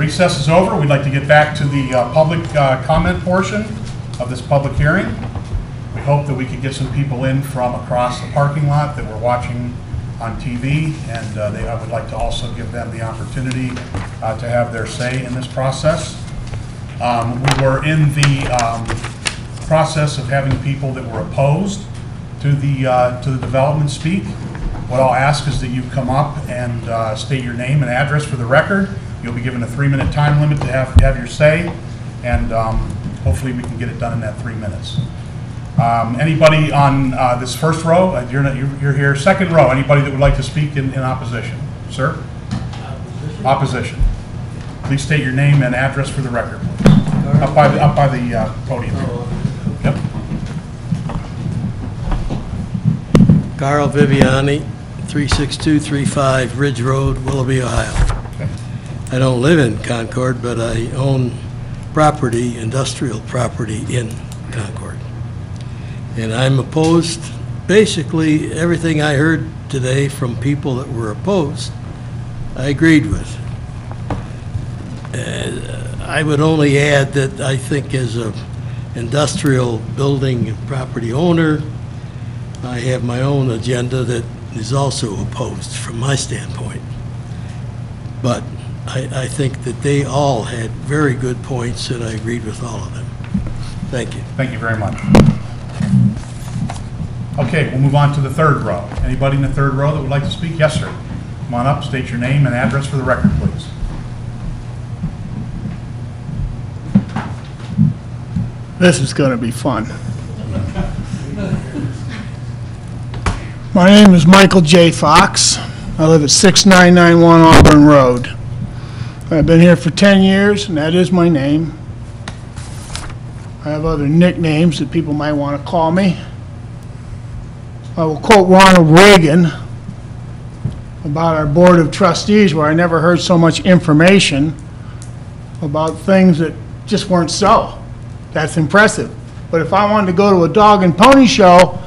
Recess is over. We'd like to get back to the public comment portion of this public hearing. We hope that we could get some people in from across the parking lot that were watching on TV, and I would like to also give them the opportunity to have their say in this process. We were in the process of having people that were opposed to the development speak. What I'll ask is that you come up and state your name and address for the record. You'll be given a 3-minute time limit to have your say, and hopefully we can get it done in that 3 minutes. Anybody on this first row? You're here. Second row. Anybody that would like to speak in opposition? Sir? Opposition. Please state your name and address for the record. Up by the podium. Yep. Carl Viviani, 36235 Ridge Road, Willoughby, Ohio. Okay. I don't live in Concord, but I own property, industrial property in Concord. And I'm opposed, basically everything I heard today from people that were opposed, I agreed with. I would only add that I think as a industrial building and property owner, I have my own agenda that is also opposed from my standpoint. But I think that they all had very good points, and I agreed with all of them. Thank you. Thank you very much. Okay, we'll move on to the third row. Anybody in the third row that would like to speak? Yes, sir. Come on up, state your name and address for the record, please. This is going to be fun. My name is Michael J. Fox. I live at 6991 Auburn Road. I've been here for 10 years, and that is my name. I have other nicknames that people might want to call me. I will quote Ronald Reagan about our Board of Trustees, where I never heard so much information about things that just weren't so. That's impressive. But if I wanted to go to a dog and pony show,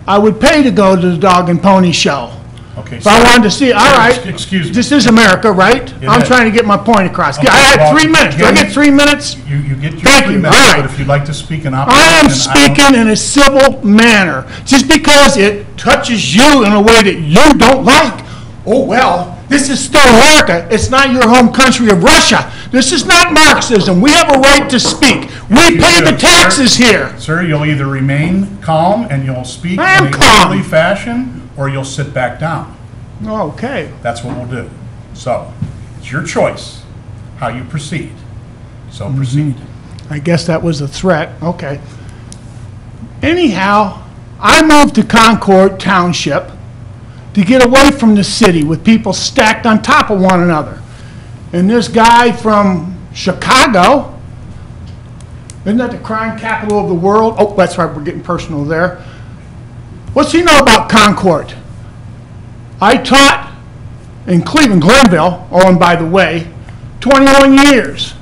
I would pay to go to the dog and pony show. Okay. If I wanted to see, all right, excuse me. this is America, right? I'm trying to get my point across. Okay, I had well, 3 minutes. Do I get 3 minutes? You get your Thank 3 you. minutes, All right. but if you'd like to speak in opposition, I am speaking in a civil manner. Just because it touches you in a way that you don't like, oh well, this is still America. It's not your home country of Russia. This is not Marxism. We have a right to speak. We pay the taxes here. Sir, you'll either remain calm and you'll speak I am in a calm. orderly fashion, or you'll sit back down. Okay. That's what we'll do. So, it's your choice how you proceed. So proceed. I guess that was a threat. Okay. Anyhow, I moved to Concord Township to get away from the city with people stacked on top of one another. And this guy from Chicago, isn't that the crime capital of the world? Oh, that's right, we're getting personal there. What's he know about Concord? I taught in Cleveland, Glenville, oh, and by the way, 21 years.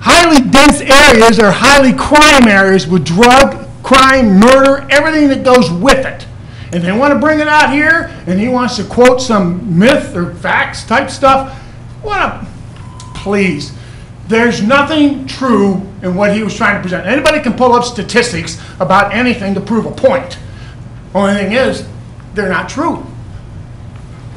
Highly dense areas are highly crime areas with drug, crime, murder, everything that goes with it. And they want to bring it out here, and he wants to quote some myth or facts type stuff. Please. There's nothing true in what he was trying to present. Anybody can pull up statistics about anything to prove a point. Only thing is, they're not true.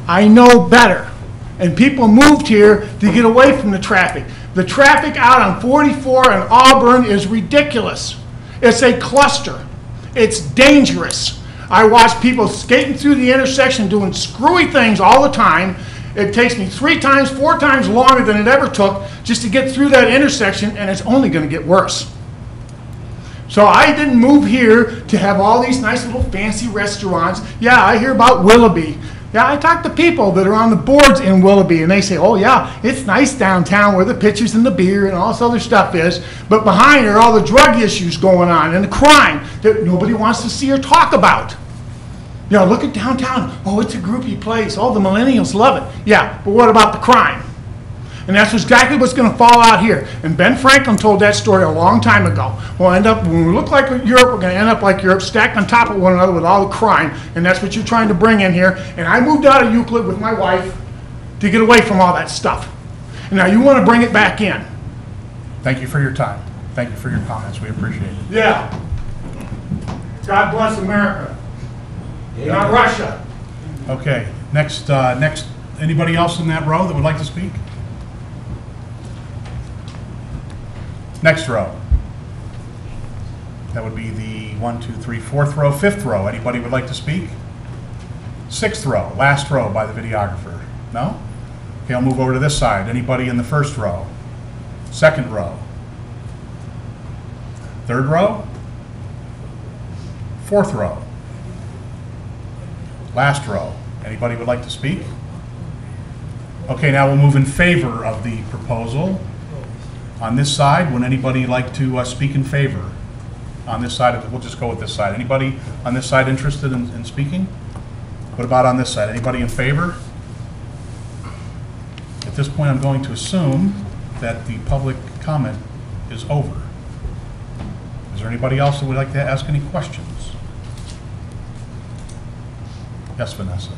I know better. And people moved here to get away from the traffic. The traffic out on 44 in Auburn is ridiculous. It's a cluster. It's dangerous. I watch people skating through the intersection doing screwy things all the time. It takes me 3 times, 4 times longer than it ever took just to get through that intersection, and it's only going to get worse. So I didn't move here to have all these nice little fancy restaurants. Yeah, I hear about Willoughby. Yeah, I talk to people that are on the boards in Willoughby, and they say, oh yeah, it's nice downtown where the pictures and the beer and all this other stuff is, but behind are all the drug issues going on and the crime that nobody wants to see or talk about. You know, look at downtown. Oh, it's a groupie place. Oh, the millennials love it. Yeah, but what about the crime? And that's exactly what's going to fall out here. And Ben Franklin told that story a long time ago. We'll end up, when we look like Europe, we're going to end up like Europe, stacked on top of one another with all the crime. And that's what you're trying to bring in here. And I moved out of Euclid with my wife to get away from all that stuff. Now, you want to bring it back in. Thank you for your time. Thank you for your comments. We appreciate it. Yeah. God bless America. Not Russia. Okay, next, anybody else in that row that would like to speak? Next row. That would be the 1, 2, 3, 4th row, 5th row. Anybody would like to speak? 6th row, last row by the videographer. No? Okay, I'll move over to this side. Anybody in the 1st row? 2nd row? 3rd row? 4th row? Last row. Anybody would like to speak? Okay, now we'll move in favor of the proposal. On this side, would anybody like to speak in favor? On this side, we'll just go with this side. Anybody on this side interested in speaking? What about on this side? Anybody in favor? At this point, I'm going to assume that the public comment is over. Is there anybody else that would like to ask any questions? Yes, Vanessa.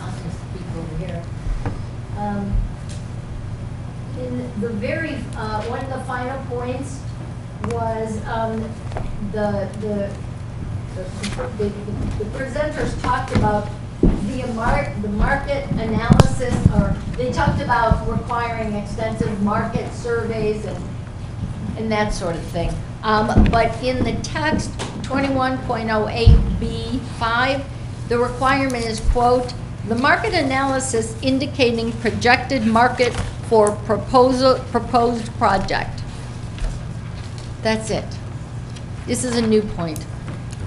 I'll just speak over here. In the very, one of the final points was the presenters talked about the market analysis, or they talked about requiring extensive market surveys and that sort of thing. But in the text, 21.08B5, the requirement is, quote, the market analysis indicating projected market for proposed project. That's it. This is a new point.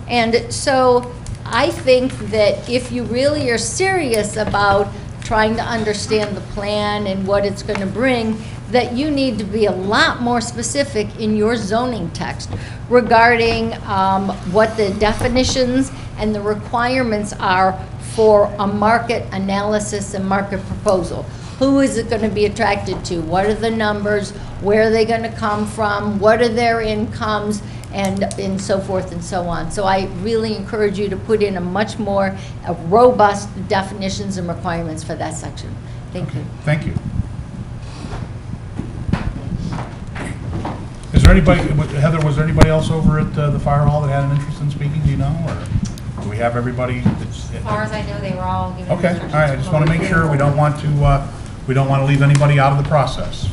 And so I think that if you really are serious about trying to understand the plan and what it's going to bring, that you need to be a lot more specific in your zoning text regarding what the definitions and the requirements are for a market analysis and market proposal. Who is it going to be attracted to? What are the numbers? Where are they going to come from? What are their incomes? And so forth and so on. So I really encourage you to put in a much more robust definitions and requirements for that section. Thank you. Thank you. Is there anybody, Heather, was there anybody else over at the fire hall that had an interest in speaking, do you know? Or do we have everybody that's... As far as I know, they were all given Okay, all instructions. right, I just want to make sure we don't want to leave anybody out of the process.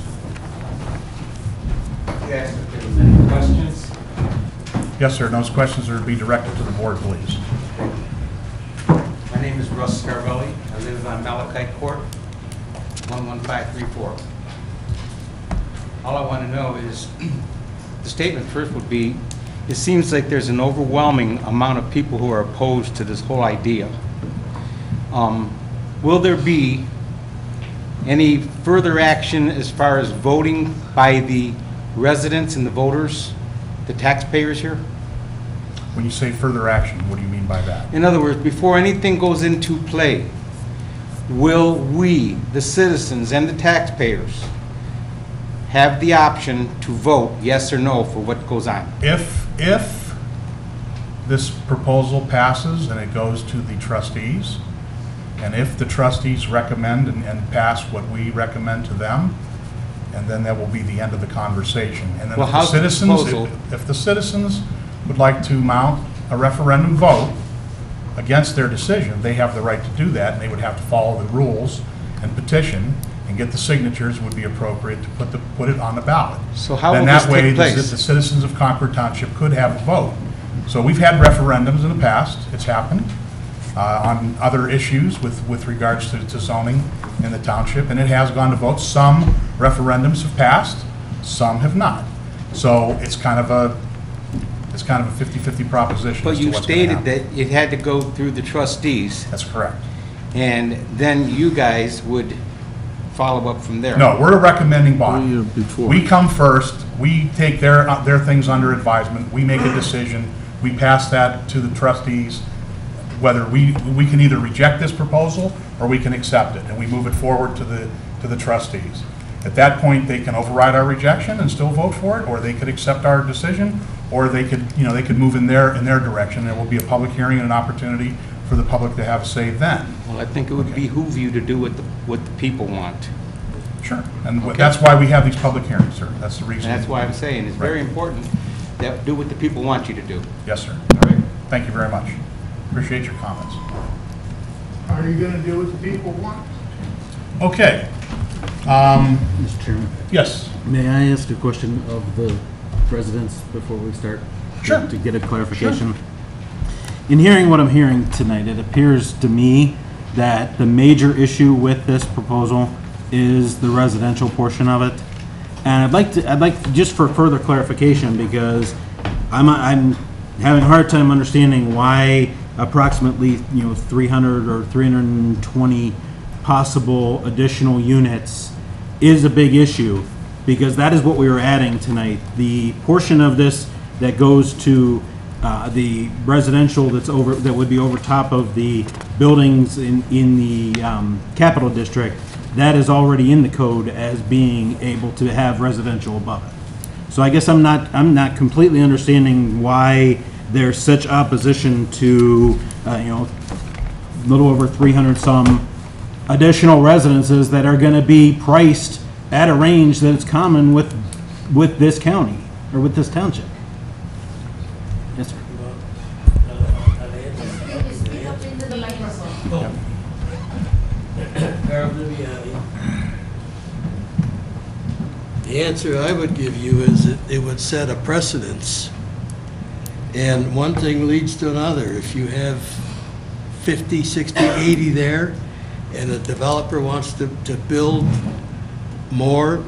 Yes, if there's any questions. Yes, sir, those questions are to be directed to the board, please. My name is Russ Scarvelli. I live on Malachite Court, 11534. All I want to know is, the statement first would be, it seems like there's an overwhelming amount of people who are opposed to this whole idea. Will there be any further action as far as voting by the residents and the voters, the taxpayers here? When you say further action, what do you mean by that? In other words, before anything goes into play, will we, the citizens and the taxpayers, have the option to vote yes or no for what goes on? If this proposal passes and it goes to the trustees, and if the trustees recommend and pass what we recommend to them, and then that will be the end of the conversation. And then Well, if the how's the citizens, proposal- if the citizens would like to mount a referendum vote against their decision, they have the right to do that, and they would have to follow the rules and petition and get the signatures would be appropriate to put it on the ballot. So how Then will that this way, take place? the citizens of Concord Township could have a vote. So we've had referendums in the past, it's happened, on other issues with regards to zoning in the township, and it has gone to vote. Some referendums have passed, some have not. So it's kind of a 50-50 proposition But as to you what's gonna stated happen. that it had to go through the trustees, That's correct. and then you guys would follow up from there. No, we're a recommending body. before. We come first, we take their things under advisement, we make a decision, we pass that to the trustees, whether we can either reject this proposal or we can accept it, and we move it forward to the trustees. At that point, they can override our rejection and still vote for it, or they could accept our decision, or they could move in their direction. There will be a public hearing and an opportunity for the public to have a say then. Well, I think it would behoove you to do what the people want. Sure. And Okay. that's why we have these public hearings, sir. That's the reason. And that's why I'm saying it's very important that do what the people want you to do. Yes, sir. All right? Thank you very much. Appreciate your comments. Are you gonna do what the people want? Okay. Mr. Chairman, Yes. may I ask a question of the residents before we start? Sure. To get a clarification. In hearing what I'm hearing tonight, it appears to me that the major issue with this proposal is the residential portion of it. And I'd like to, just for further clarification, because I'm having a hard time understanding why approximately, 300 or 320 possible additional units is a big issue, because that is what we were adding tonight. The portion of this that goes to the residential that would be over top of the buildings in the Capital District, that is already in the code as being able to have residential above it. So I guess I'm not completely understanding why there's such opposition to, a little over 300 some additional residences that are going to be priced at a range that is common with this county, or with this township. Yes, sir. The answer I would give you is that it would set a precedence. And one thing leads to another. If you have 50, 60, 80 there, and a developer wants to build more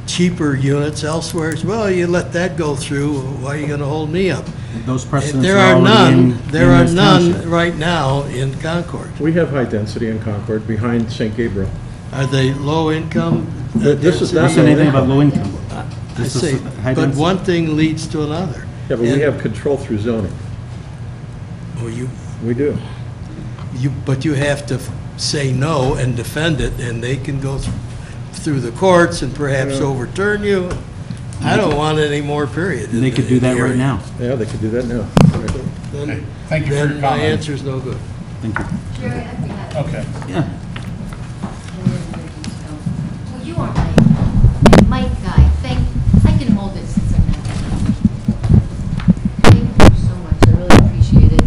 cheaper units elsewhere, well, you let that go through, why are you going to hold me up? Those precedents There are are already none, there are this none township. right now in Concord. We have high density in Concord behind St. Gabriel. Are they low income? This is Doesn't not say anything about low income. I This is say, high but density. one thing leads to another. Yeah, but we And- have control through zoning. Well, We do. but you have to say no and defend it, and they can go through the courts and perhaps Yeah. overturn you. I don't want any more, period. in They the- could do in the that right area. now. Yeah, they could do that now. Right. Then- Okay. Thank you for your Then my comment. answer's no good. Thank you. Jerry, I'd be happy. Okay. Yeah. Well, you are my mic guy. I can hold it since I'm not. Thank you so much. I really appreciate it.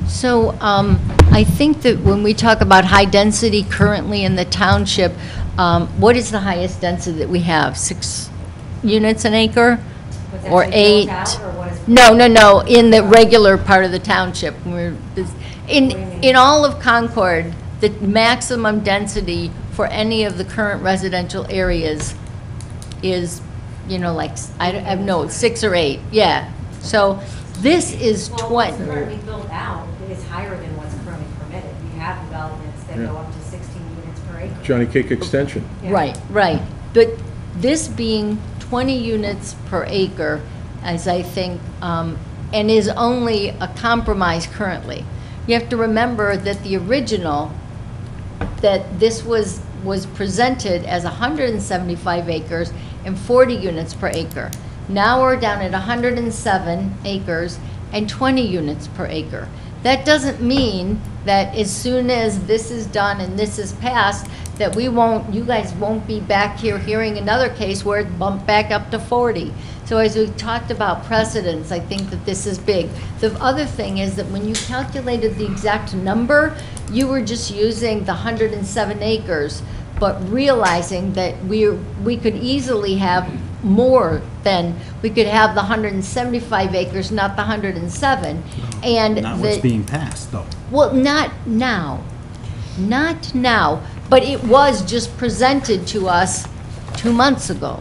So, I think that when we talk about high density currently in the township, what is the highest density that we have? 6 units an acre? What's Or actually built 8? out, or what is- No, in the regular part of the township. In all of Concord, the maximum density for any of the current residential areas is, like, I know, 6 or 8, yeah. So this is Well, 20. what's currently built out is higher than what's currently permitted. We have developments that Yeah. go up to 16 units per acre. Johnny Cake Extension. Yeah. Right. But this being 20 units per acre, as I think, and is only a compromise currently. You have to remember that the original, that this was presented as 175 acres and 40 units per acre. Now we're down at 107 acres and 20 units per acre. That doesn't mean that as soon as this is done and this is passed, that you guys won't be back here hearing another case where it bumped back up to 40. So as we talked about precedents, I think that this is big. The other thing is that when you calculated the exact number, you were just using the 107 acres, but realizing that we could easily have more than, we could have the 175 acres, not the 107. And Not what's the- being passed, though. well, not now. Not now, but it was just presented to us 2 months ago.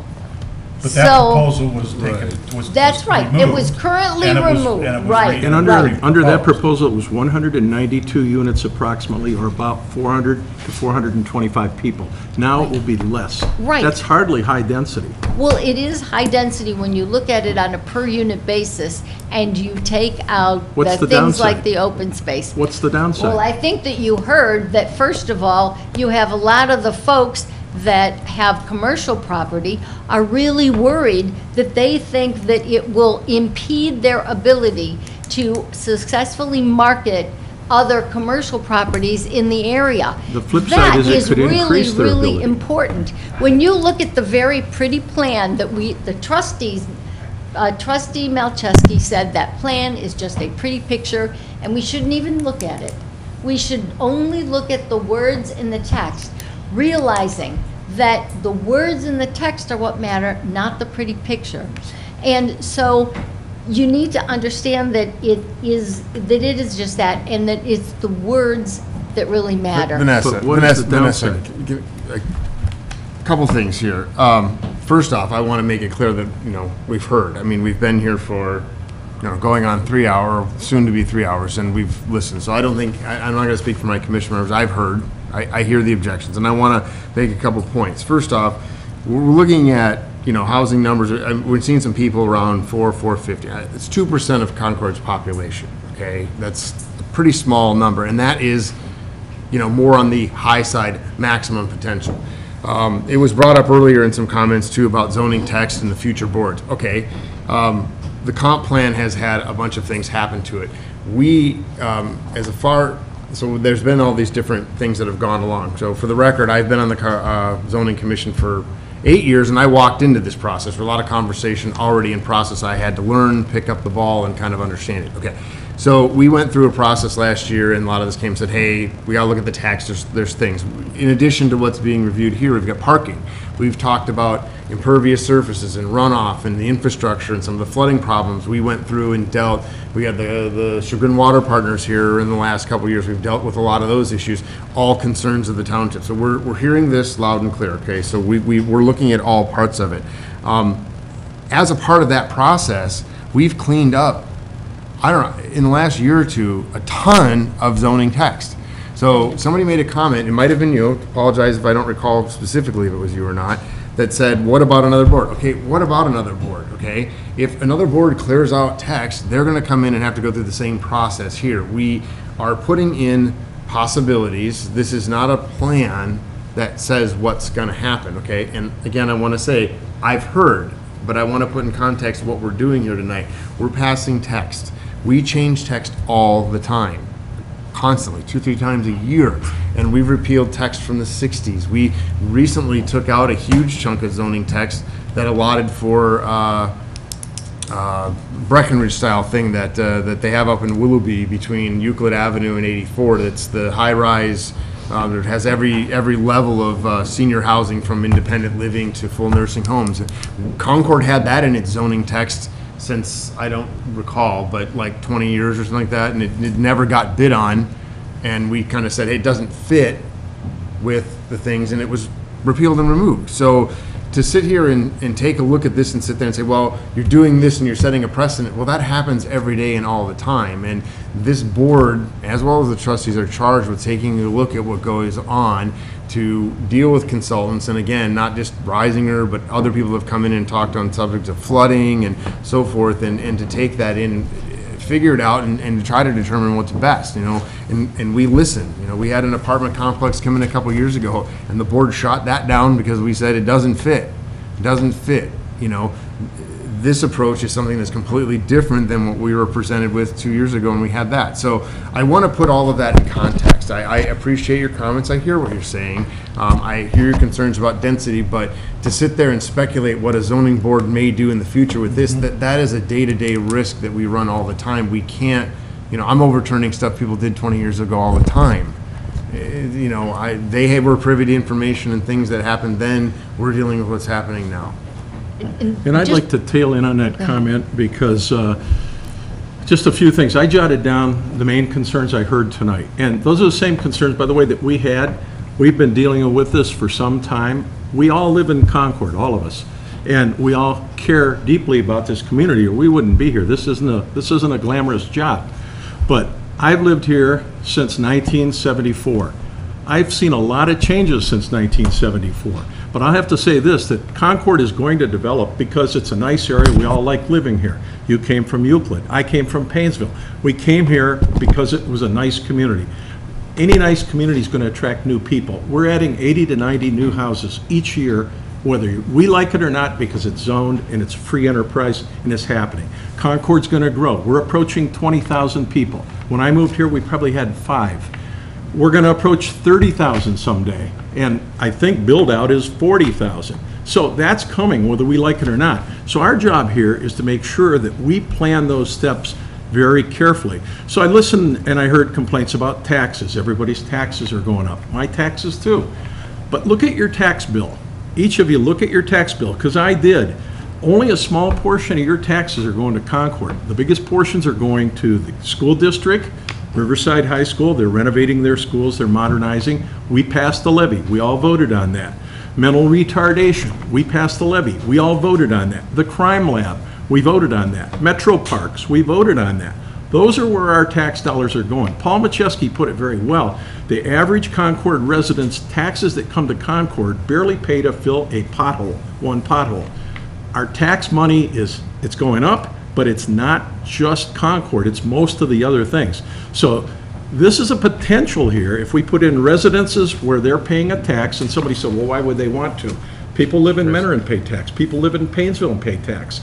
But that So- proposal was taken, was That's right. It removed, was currently and it was- removed, and it was right. re- And Right. under that proposal, it was 192 units approximately, or about 400 to 425 people. Now it will be less. Right. That's hardly high density. Well, it is high density when you look at it on a per unit basis and you take out What's the the things like downside? the open space. What's the downside? Well, I think that you heard that, first of all, you have a lot of the folks that have commercial property are really worried that they think that it will impede their ability to successfully market other commercial properties in the area. The flip side is it could increase their That is really, ability. really important. When you look at the very pretty plan that the trustees, Trustee Malcheski said that plan is just a pretty picture, and we shouldn't even look at it. We should only look at the words in the text, realizing that the words in the text are what matter, not the pretty picture. And so you need to understand that it is just that, and that it's the words that really matter. Vanessa, But what is the Vanessa, downside? a couple things here. First off, I want to make it clear that, we've heard. I mean, we've been here for, going on 3 hour, soon to be 3 hours, and we've listened. So I don't think, I'm not going to speak for my commission members. I've heard, I hear the objections, and I want to make a couple points. First off, we're looking at, housing numbers. We're seeing some people around 450. It's 2% of Concord's population, okay? That's a pretty small number, and that is, more on the high side, maximum potential. It was brought up earlier in some comments too about zoning text and the future boards. Okay, the comp plan has had a bunch of things happen to it. We, so there's been all these different things that have gone along. So for the record, I've been on the zoning commission for 8 years, and I walked into this process with a lot of conversation already in process. I had to learn, pick up the ball, and kind of understand it. Okay, so we went through a process last year, and a lot of this came and said, hey, we gotta look at the tax, there's things. In addition to what's being reviewed here, we've got parking. We've talked about impervious surfaces and runoff and the infrastructure and some of the flooding problems. We went through and dealt, we had the Chagrin Water Partners here in the last couple of years. We've dealt with a lot of those issues, all concerns of the township. So we're hearing this loud and clear, okay? So we're looking at all parts of it. As a part of that process, we've cleaned up, I don't know, in the last year or two, a ton of zoning text. So somebody made a comment, it might have been you, apologize if I don't recall specifically if it was you or not, that said, what about another board? Okay, what about another board, okay? If another board clears out text, they're gonna come in and have to go through the same process here. We are putting in possibilities. This is not a plan that says what's gonna happen, okay? And again, I wanna say, I've heard, but I wanna put in context what we're doing here tonight. We're passing text. We change text all the time, constantly, 2-3 times a year, and we've repealed text from the 60s. We recently took out a huge chunk of zoning text that allotted for Breckenridge style thing that they have up in Willoughby between Euclid Avenue and 84. That's the high rise. It has every level of senior housing from independent living to full nursing homes. Concord had that in its zoning text since, I don't recall, but like 20 years or something like that, and it never got bid on, and we kind of said, hey, it doesn't fit with the things, and it was repealed and removed. So to sit here and take a look at this and sit there and say, well, you're doing this and you're setting a precedent, well, that happens every day and all the time, and this board, as well as the trustees, are charged with taking a look at what goes on to deal with consultants, and again, not just Risinger, but other people have come in and talked on subjects of flooding and so forth, and to take that in, figure it out, and to try to determine what's best, and we listen. We had an apartment complex come in a couple years ago, and the board shot that down because we said it doesn't fit. It doesn't fit, This approach is something that's completely different than what we were presented with 2 years ago when we had that. So I want to put all of that in context. I appreciate your comments. I hear what you're saying. I hear your concerns about density, but to sit there and speculate what a zoning board may do in the future with this, that is a day-to-day risk that we run all the time. We can't, I'm overturning stuff people did 20 years ago all the time. They were privy to information and things that happened then. We're dealing with what's happening now. And I'd like to tail in on that comment because just a few things. I jotted down the main concerns I heard tonight. And those are the same concerns, by the way, that we had. We've been dealing with this for some time. We all live in Concord, all of us. And we all care deeply about this community or we wouldn't be here. This isn't a glamorous job. But I've lived here since 1974. I've seen a lot of changes since 1974. But I have to say this, that Concord is going to develop because it's a nice area. We all like living here. You came from Euclid. I came from Painesville. We came here because it was a nice community. Any nice community is going to attract new people. We're adding 80 to 90 new houses each year whether we like it or not, because it's zoned and it's free enterprise and it's happening. Concord's going to grow. We're approaching 20,000 people. When I moved here, we probably had 5. We're going to approach 30,000 someday, and I think build-out is 40,000. So that's coming, whether we like it or not. So our job here is to make sure that we plan those steps very carefully. So I listened and I heard complaints about taxes. Everybody's taxes are going up. My taxes too. But look at your tax bill. Each of you look at your tax bill, because I did. Only a small portion of your taxes are going to Concord. The biggest portions are going to the school district, Riverside High School. They're renovating their schools, they're modernizing. We passed the levy, we all voted on that. Mental retardation, we passed the levy, we all voted on that. The crime lab, we voted on that. Metro parks, we voted on that. Those are where our tax dollars are going. Paul Macheski put it very well. The average Concord resident's taxes that come to Concord barely pay to fill a pothole, one pothole. Our tax money it's going up, but it's not just Concord, it's most of the other things. So this is a potential here. If we put in residences where they're paying a tax, and somebody said, well, why would they want to? People live in Mentor and pay tax. People live in Painesville and pay tax.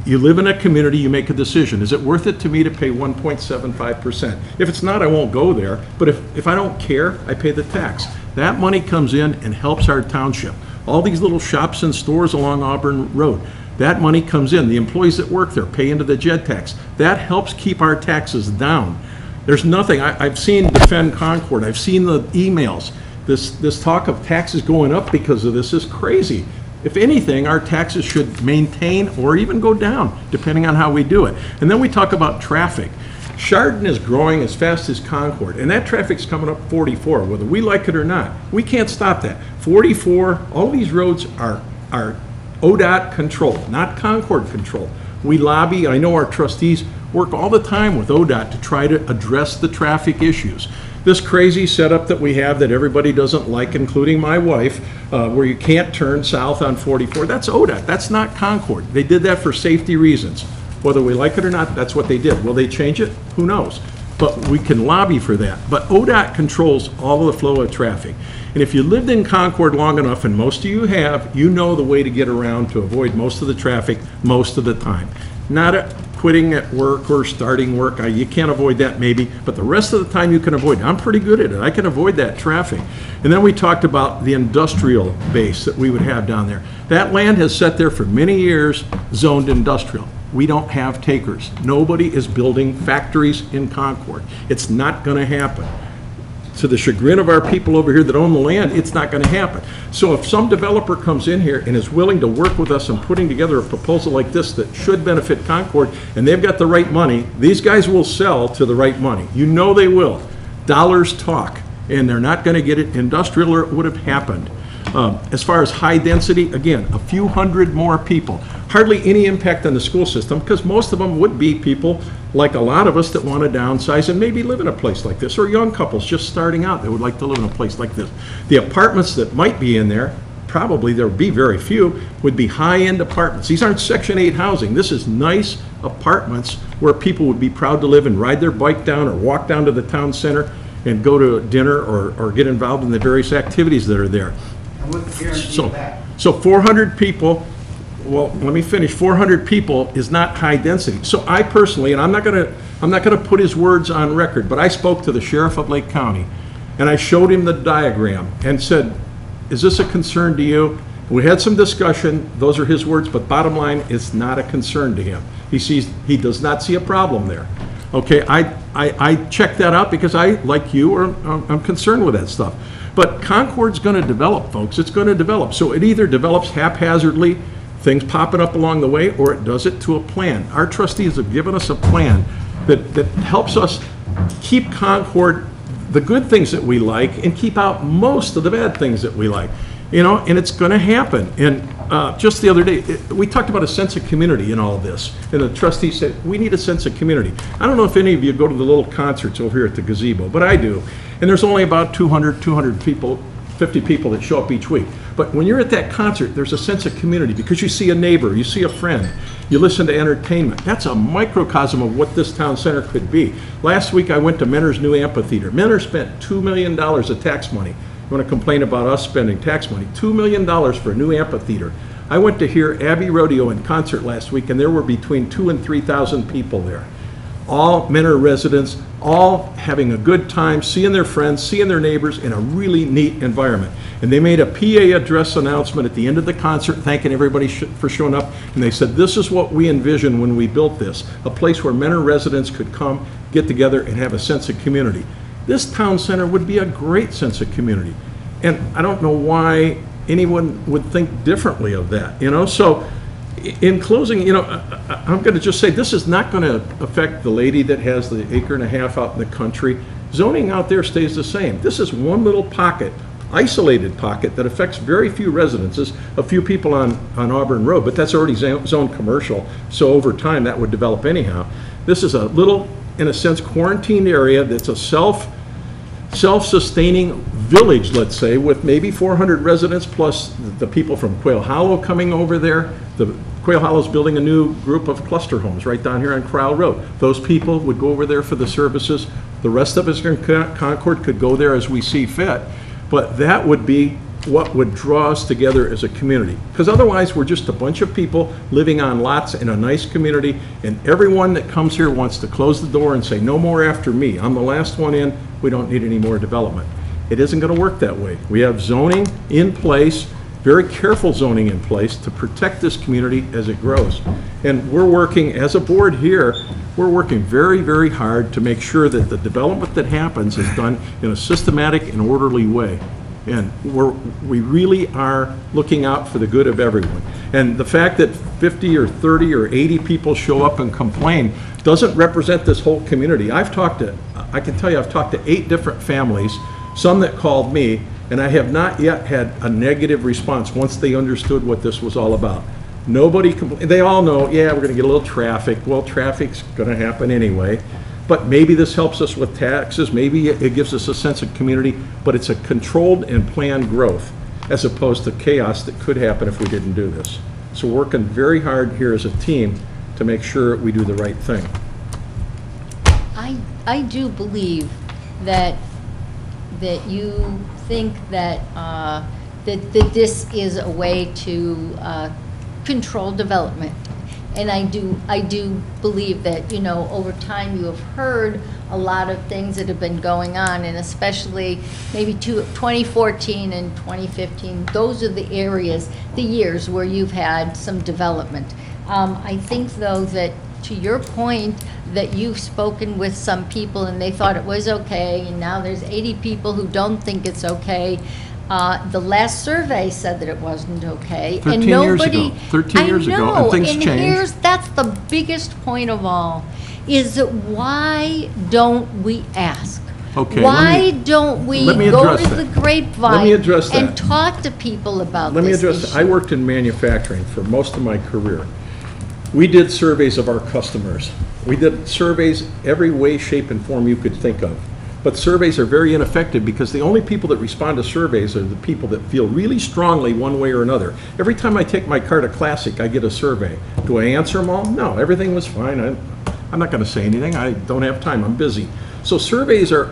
You live in a community, you make a decision. Is it worth it to me to pay 1.75%? If it's not, I won't go there. But if I don't care, I pay the tax. That money comes in and helps our township. All these little shops and stores along Auburn Road, that money comes in. The employees that work there pay into the JED tax. That helps keep our taxes down. There's nothing, I've seen Defend Concord, I've seen the emails. This talk of taxes going up because of this is crazy. If anything, our taxes should maintain or even go down, depending on how we do it. And then we talk about traffic. Chardon is growing as fast as Concord, and that traffic's coming up 44, whether we like it or not. We can't stop that. 44, all these roads are ODOT controlled, not Concord controlled. We lobby, I know our trustees work all the time with ODOT to try to address the traffic issues. This crazy setup that we have that everybody doesn't like, including my wife, where you can't turn south on 44, that's ODOT, that's not Concord. They did that for safety reasons. Whether we like it or not, that's what they did. Will they change it? Who knows? But we can lobby for that. But ODOT controls all of the flow of traffic. And if you lived in Concord long enough, and most of you have, you know the way to get around to avoid most of the traffic most of the time. Not quitting at work or starting work. You can't avoid that maybe, but the rest of the time you can avoid it. I'm pretty good at it. I can avoid that traffic. And then we talked about the industrial base that we would have down there. That land has sat there for many years, zoned industrial. We don't have takers. Nobody is building factories in Concord. It's not going to happen. To the chagrin of our people over here that own the land, it's not going to happen. So if some developer comes in here and is willing to work with us in putting together a proposal like this that should benefit Concord, and they've got the right money, these guys will sell to the right money. You know they will. Dollars talk, and they're not going to get it industrial or it would have happened. As far as high density, again, a few hundred more people. Hardly any impact on the school system, because most of them would be people like a lot of us that want to downsize and maybe live in a place like this, or young couples just starting out that would like to live in a place like this. The apartments that might be in there, probably there would be very few, would be high-end apartments. These aren't Section 8 housing. This is nice apartments where people would be proud to live and ride their bike down or walk down to the town center and go to dinner or get involved in the various activities that are there. So 400 people, well, let me finish. 400 people is not high density. So I personally, and I'm not gonna put his words on record, but I spoke to the sheriff of Lake County, and I showed him the diagram and said, is this a concern to you? We had some discussion, those are his words, but bottom line, it's not a concern to him. He does not see a problem there. Okay, I checked that out because I, like you, I'm concerned with that stuff. But Concord's going to develop, folks. It's going to develop. So it either develops haphazardly, things popping up along the way, or it does it to a plan. Our trustees have given us a plan that helps us keep Concord, the good things that we like, and keep out most of the bad things that we like. You know, and it's going to happen. And just the other day, we talked about a sense of community in all of this. And the trustees said, we need a sense of community. I don't know if any of you go to the little concerts over here at the gazebo, but I do. And there's only about 200 people, 50 people that show up each week. But when you're at that concert, there's a sense of community because you see a neighbor, you see a friend, you listen to entertainment. That's a microcosm of what this town center could be. Last week I went to Mentor's new amphitheater. Mentor spent $2 million of tax money You want to complain about us spending tax money, $2 million for a new amphitheater. I went to hear Abbey Rodeo in concert last week, and there were between 2,000 and 3,000 people there. All Mentor residents, all having a good time, seeing their friends, seeing their neighbors in a really neat environment. And they made a PA address announcement at the end of the concert, thanking everybody for showing up. And they said, this is what we envisioned when we built this, a place where Mentor residents could come, get together, and have a sense of community. This town center would be a great sense of community. And I don't know why anyone would think differently of that, you know? So in closing, you know, I'm going to just say this is not going to affect the lady that has the 1.5 acres out in the country. Zoning out there stays the same. This is one little pocket, isolated pocket that affects very few residences, a few people on Auburn Road, but that's already zoned commercial, so over time that would develop anyhow. This is a little, in a sense, quarantined area that's a self-sustaining village, let's say, with maybe 400 residents plus the people from Quail Hollow coming over there. The Quail Hollow's building a new group of cluster homes right down here on Crowell Road. Those people would go over there for the services. The rest of us in Concord could go there as we see fit. But that would be what would draw us together as a community. Because otherwise, we're just a bunch of people living on lots in a nice community, and everyone that comes here wants to close the door and say, no more after me. I'm the last one in. We don't need any more development. It isn't going to work that way. We have zoning in place, very careful zoning in place to protect this community as it grows. And we're working, as a board here, we're working very, very hard to make sure that the development that happens is done in a systematic and orderly way. And we really are looking out for the good of everyone. And the fact that 50 or 30 or 80 people show up and complain doesn't represent this whole community. I can tell you I've talked to 8 different families, some that called me, and I have not yet had a negative response once they understood what this was all about. Nobody complained. They all know, yeah, we're going to get a little traffic. Well, traffic's going to happen anyway. But maybe this helps us with taxes, maybe it gives us a sense of community, but it's a controlled and planned growth as opposed to chaos that could happen if we didn't do this. So we're working very hard here as a team to make sure we do the right thing. I do believe that you think that that this is a way to control development. And I do believe that, you know, over time you have heard a lot of things that have been going on, and especially maybe 2014 and 2015, those are the areas, the years where you've had some development. I think, though, that to your point, that you've spoken with some people and they thought it was okay, and now there's 80 people who don't think it's okay. The last survey said that it wasn't okay. 13 and years nobody, ago. 13 years ago, and things changed. That's the biggest point of all, is that why don't we ask? Okay, why don't we go to the grapevine and talk to people about this Let me address issue? that. I worked in manufacturing for most of my career. We did surveys of our customers. We did surveys every way, shape, and form you could think of. But surveys are very ineffective because the only people that respond to surveys are the people that feel really strongly one way or another. Every time I take my car to Classic, I get a survey. Do I answer them all? No, everything was fine. I'm not going to say anything. I don't have time. I'm busy. So surveys are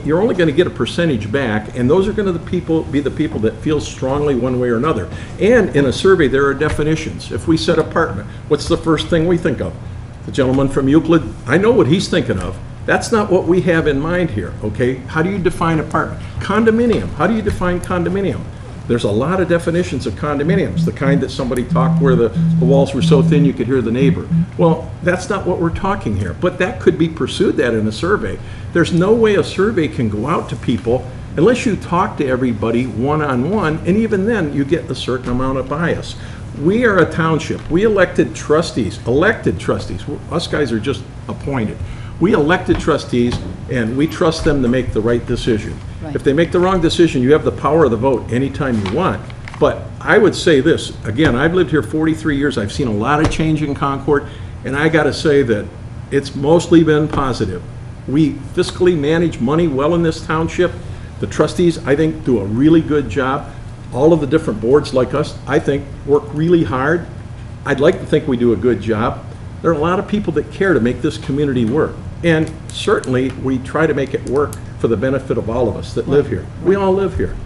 you're only going to get a percentage back, and those are going to be the people that feel strongly one way or another. And in a survey, there are definitions. If we said apartment, what's the first thing we think of? The gentleman from Euclid, I know what he's thinking of. That's not what we have in mind here, okay? How do you define apartment? Condominium, how do you define condominium? There's a lot of definitions of condominiums, the kind that somebody talked where the walls were so thin you could hear the neighbor. Well, that's not what we're talking here, but that could be pursued that in a survey. There's no way a survey can go out to people unless you talk to everybody one-on-one, and even then you get a certain amount of bias. We are a township. We elected trustees. Us guys are just appointed. We elected trustees, and we trust them to make the right decision. Right. If they make the wrong decision, you have the power of the vote anytime you want. But I would say this, again, I've lived here 43 years. I've seen a lot of change in Concord, and I got to say that it's mostly been positive. We fiscally manage money well in this township. The trustees, I think, do a really good job. All of the different boards like us, I think, work really hard. I'd like to think we do a good job. There are a lot of people that care to make this community work. And certainly, we try to make it work for the benefit of all of us that live here. We all live here.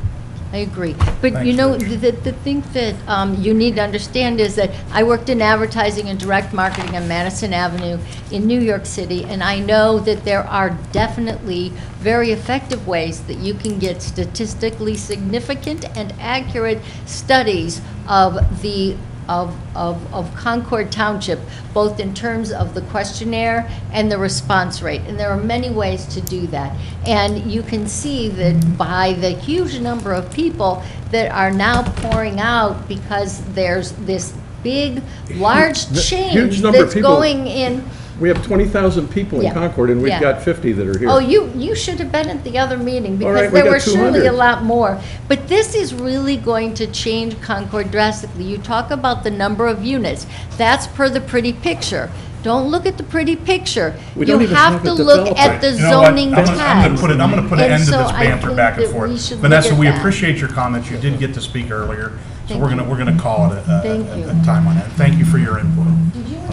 I agree. But Thanks, you know, Rich. the thing that you need to understand is that I worked in advertising and direct marketing on Madison Avenue in New York City, and I know that there are definitely very effective ways that you can get statistically significant and accurate studies of the of Concord Township, both in terms of the questionnaire and the response rate. And there are many ways to do that. And you can see that by the huge number of people that are now pouring out because there's this big, large huge change number of that's people. going in. We have 20,000 people in Yeah. Concord, and we've Yeah. got 50 that are here. Oh, you should have been at the other meeting All because right, we there got were surely 200. a lot more. But this is really going to change Concord drastically. You talk about the number of units. That's per the pretty picture. Don't look at the pretty picture. We don't You even have have to it look developed. at the You know what? zoning I'm gonna tags. put an And end to so this I banter think back and that we forth. should look Vanessa, at we that. appreciate your comments. You did get to speak earlier, so Thank we're you. gonna call it a Thank you. time on that. Thank you for your input.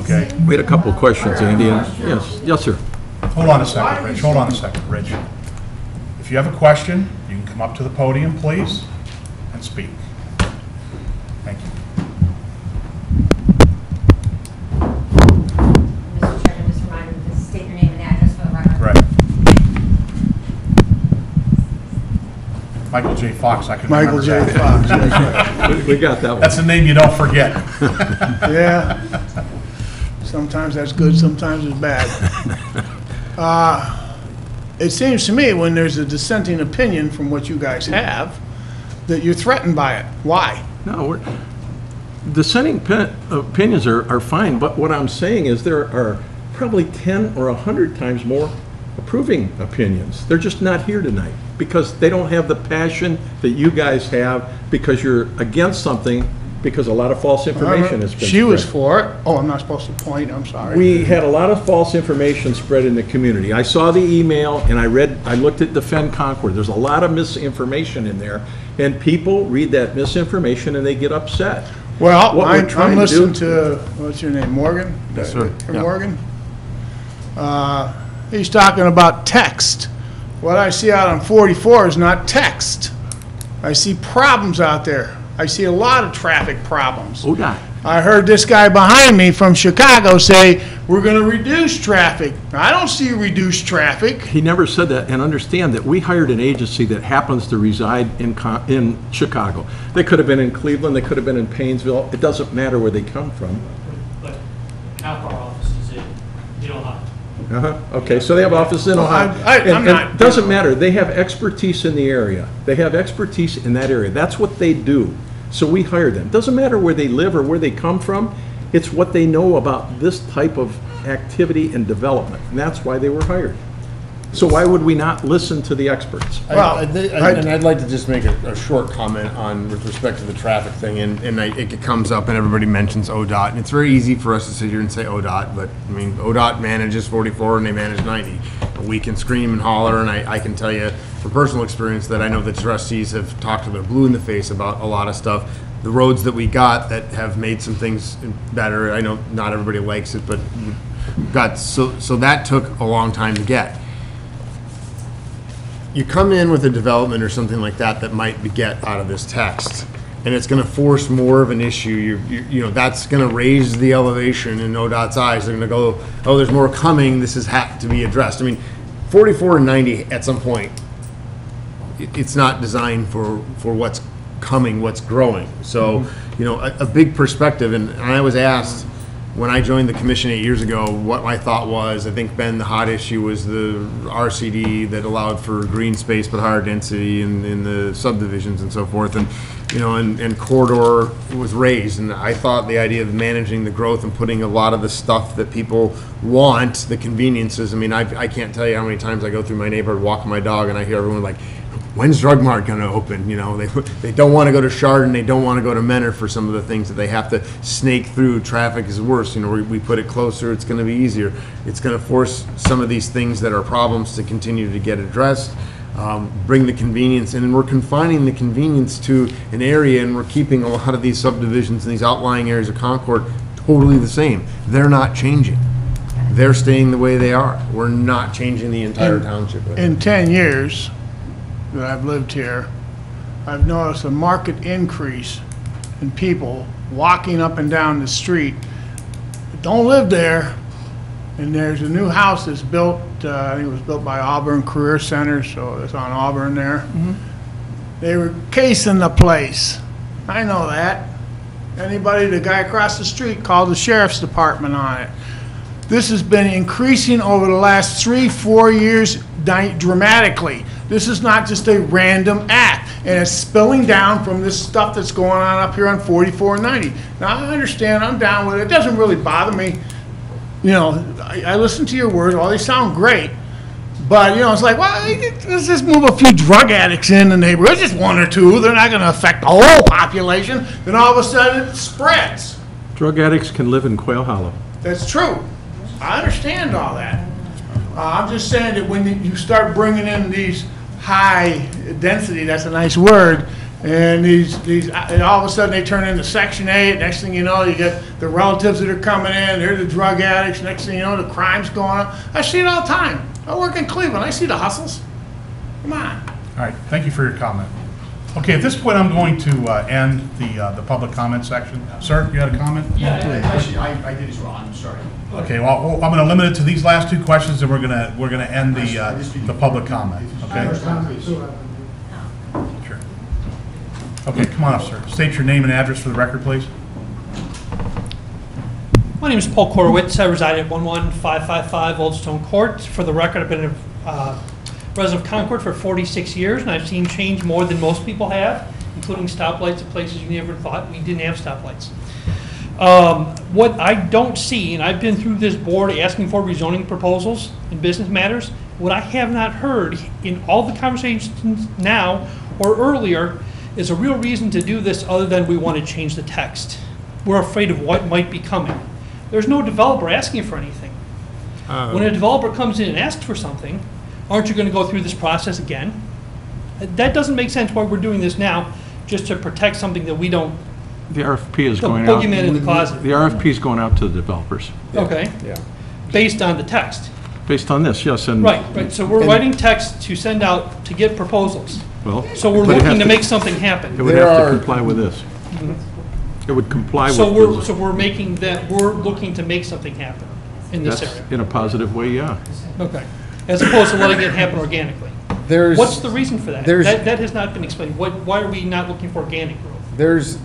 Okay? We had a couple of questions, Andy, and yes, sir. Hold on a second, Rich. Hold on a second, Rich. If you have a question, you can come up to the podium, please, and speak. Thank you. Mr. Chairman, just remind me to state your name and address for the record. Correct. Michael J. Fox, I can remember Michael J. that. Fox, that's right. We got that one. That's a name you don't forget. Yeah. Sometimes that's good, sometimes it's bad. It seems to me when there's a dissenting opinion from what you guys have, that you're threatened by it. Why? No, dissenting opinions are fine, but what I'm saying is there are probably 10 or 100 times more approving opinions. They're just not here tonight because they don't have the passion that you guys have because you're against something because a lot of false information has been She was spread. for it. Oh, I'm not supposed to point, I'm sorry. We had a lot of false information spread in the community. I saw the email and I looked at Defend Concord. There's a lot of misinformation in there, and people read that misinformation and they get upset. Well, What we're trying I'm to listening do- to, what's your name, Morgan? Yes, sir. Dr. Yeah. Morgan? He's talking about text. What I see out on 44 is not text. I see problems out there. I see a lot of traffic problems. ODOT. I heard this guy behind me from Chicago say, we're gonna reduce traffic. I don't see reduced traffic. He never said that, and understand that we hired an agency that happens to reside in Chicago. They could have been in Cleveland, they could have been in Painesville, it doesn't matter where they come from. But our office is in Ohio. Okay, so they have offices in Ohio. I'm And not- it doesn't matter, they have expertise in the area. They have expertise in that area, that's what they do. So we hire them. Doesn't matter where they live or where they come from, it's what they know about this type of activity and development, and that's why they were hired. So why would we not listen to the experts? Well, And I'd like to just make a short comment on, with respect to the traffic thing, and it comes up and everybody mentions ODOT, and it's very easy for us to sit here and say ODOT, but, I mean, ODOT manages 44 and they manage 90. We can scream and holler, and I can tell you from personal experience that I know the trustees have talked to their blue in the face about a lot of stuff. The roads that we got that have made some things better, I know not everybody likes it, but so that took a long time to get. You come in with a development or something like that that might get out of this text, and it's gonna force more of an issue, you know, that's gonna raise the elevation in ODOT's eyes. They're gonna go, oh, there's more coming, this has had to be addressed. I mean, 44 and 90 at some point, it's not designed for what's coming, what's growing. So, you know, a big perspective, and I was asked when I joined the commission 8 years ago what my thought was. I think, Ben, the hot issue was the RCD that allowed for green space but higher density in the subdivisions and so forth. And, you know, and corridor was raised, and I thought the idea of managing the growth and putting a lot of the stuff that people want, the conveniences. I mean, I can't tell you how many times I go through my neighborhood walking my dog and I hear everyone like, when's Drug Mart going to open? You know, they don't want to go to Chardon, they don't want to go to Menor for some of the things that they have to snake through. Traffic is worse. You know, we put it closer, it's going to be easier. It's going to force some of these things that are problems to continue to get addressed. Bring the convenience, and we're confining the convenience to an area, and we're keeping a lot of these subdivisions and these outlying areas of Concord totally the same. They're not changing. They're staying the way they are. We're not changing the entire township. In 10 years that I've lived here, I've noticed a marked increase in people walking up and down the street that don't live there. And there's a new house that's built, I think it was built by Auburn Career Center, so it's on Auburn there. They were casing the place. I know that. The guy across the street called the sheriff's department on it. This has been increasing over the last 3-4 years dramatically. This is not just a random act, and it's spilling down from this stuff that's going on up here on 4490. Now, I understand, I'm down with it. It doesn't really bother me. You know, I listen to your words, all they sound great. But, you know, it's like, well, let's just move a few drug addicts in the neighborhood, just one or two. They're not going to affect the whole population. Then all of a sudden it spreads. Drug addicts can live in Quail Hollow. That's true. I understand all that. I'm just saying that when you start bringing in these high density, that's a nice word, and and all of a sudden they turn into Section 8. Next thing you know, you get the relatives that are coming in, they're the drug addicts. Next thing you know, the crime's going on. I see it all the time. I work in Cleveland. I see the hustles. Come on. All right, thank you for your comment. Okay, at this point, I'm going to end the public comment section. Sir, you had a comment? Yeah, Actually, I did as well, I'm sorry. Okay, well, I'm going to limit it to these last two questions, and we're going to end the public comment. Okay. Sure. Okay, come on up, sir. State your name and address for the record, please. My name is Paul Korowitz. I reside at 11555 Old Stone Court. For the record, I've been a resident of Concord for 46 years, and I've seen change more than most people have, including stoplights at places you never thought we didn't have stoplights. What I don't see, and I've been through this board asking for rezoning proposals in business matters, what I have not heard in all the conversations now or earlier is a real reason to do this other than we want to change the text. We're afraid of what might be coming. There's no developer asking for anything. When a developer comes in and asks for something, aren't you going to go through this process again? That doesn't make sense why we're doing this now, just to protect something that we don't. The RFP is The going out. boogeyman in the closet. The RFP is going out to the developers, Okay. Yeah. Based on the text. based on this, yes, and. Right. So we're writing text to send out to get proposals. Well. So we're but it has looking to make something happen. It would have to comply with this. It would comply with. So this. we're making that, we're looking to make something happen in this That's area. in a positive way, yeah. Okay. As opposed to letting it happen organically. There's, What's the reason for that? there's- That has not been explained. Why are we not looking for organic growth? there's,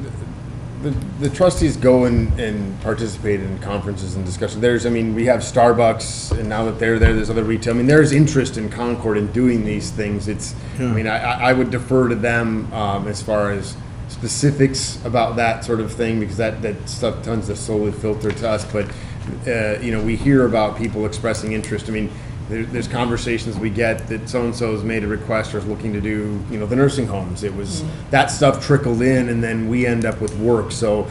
the trustees go and participate in conferences and discussions. There's, I mean, we have Starbucks, and now that they're there, there's other retail. I mean, there's interest in Concord in doing these things. It's, I mean, I would defer to them as far as specifics about that sort of thing, because that stuff tends to solely filter to us. But, you know, we hear about people expressing interest. I mean, there's conversations we get that so-and-so's made a request or is looking to do, you know, the nursing homes. It was, that stuff trickled in, and then we end up with work. So,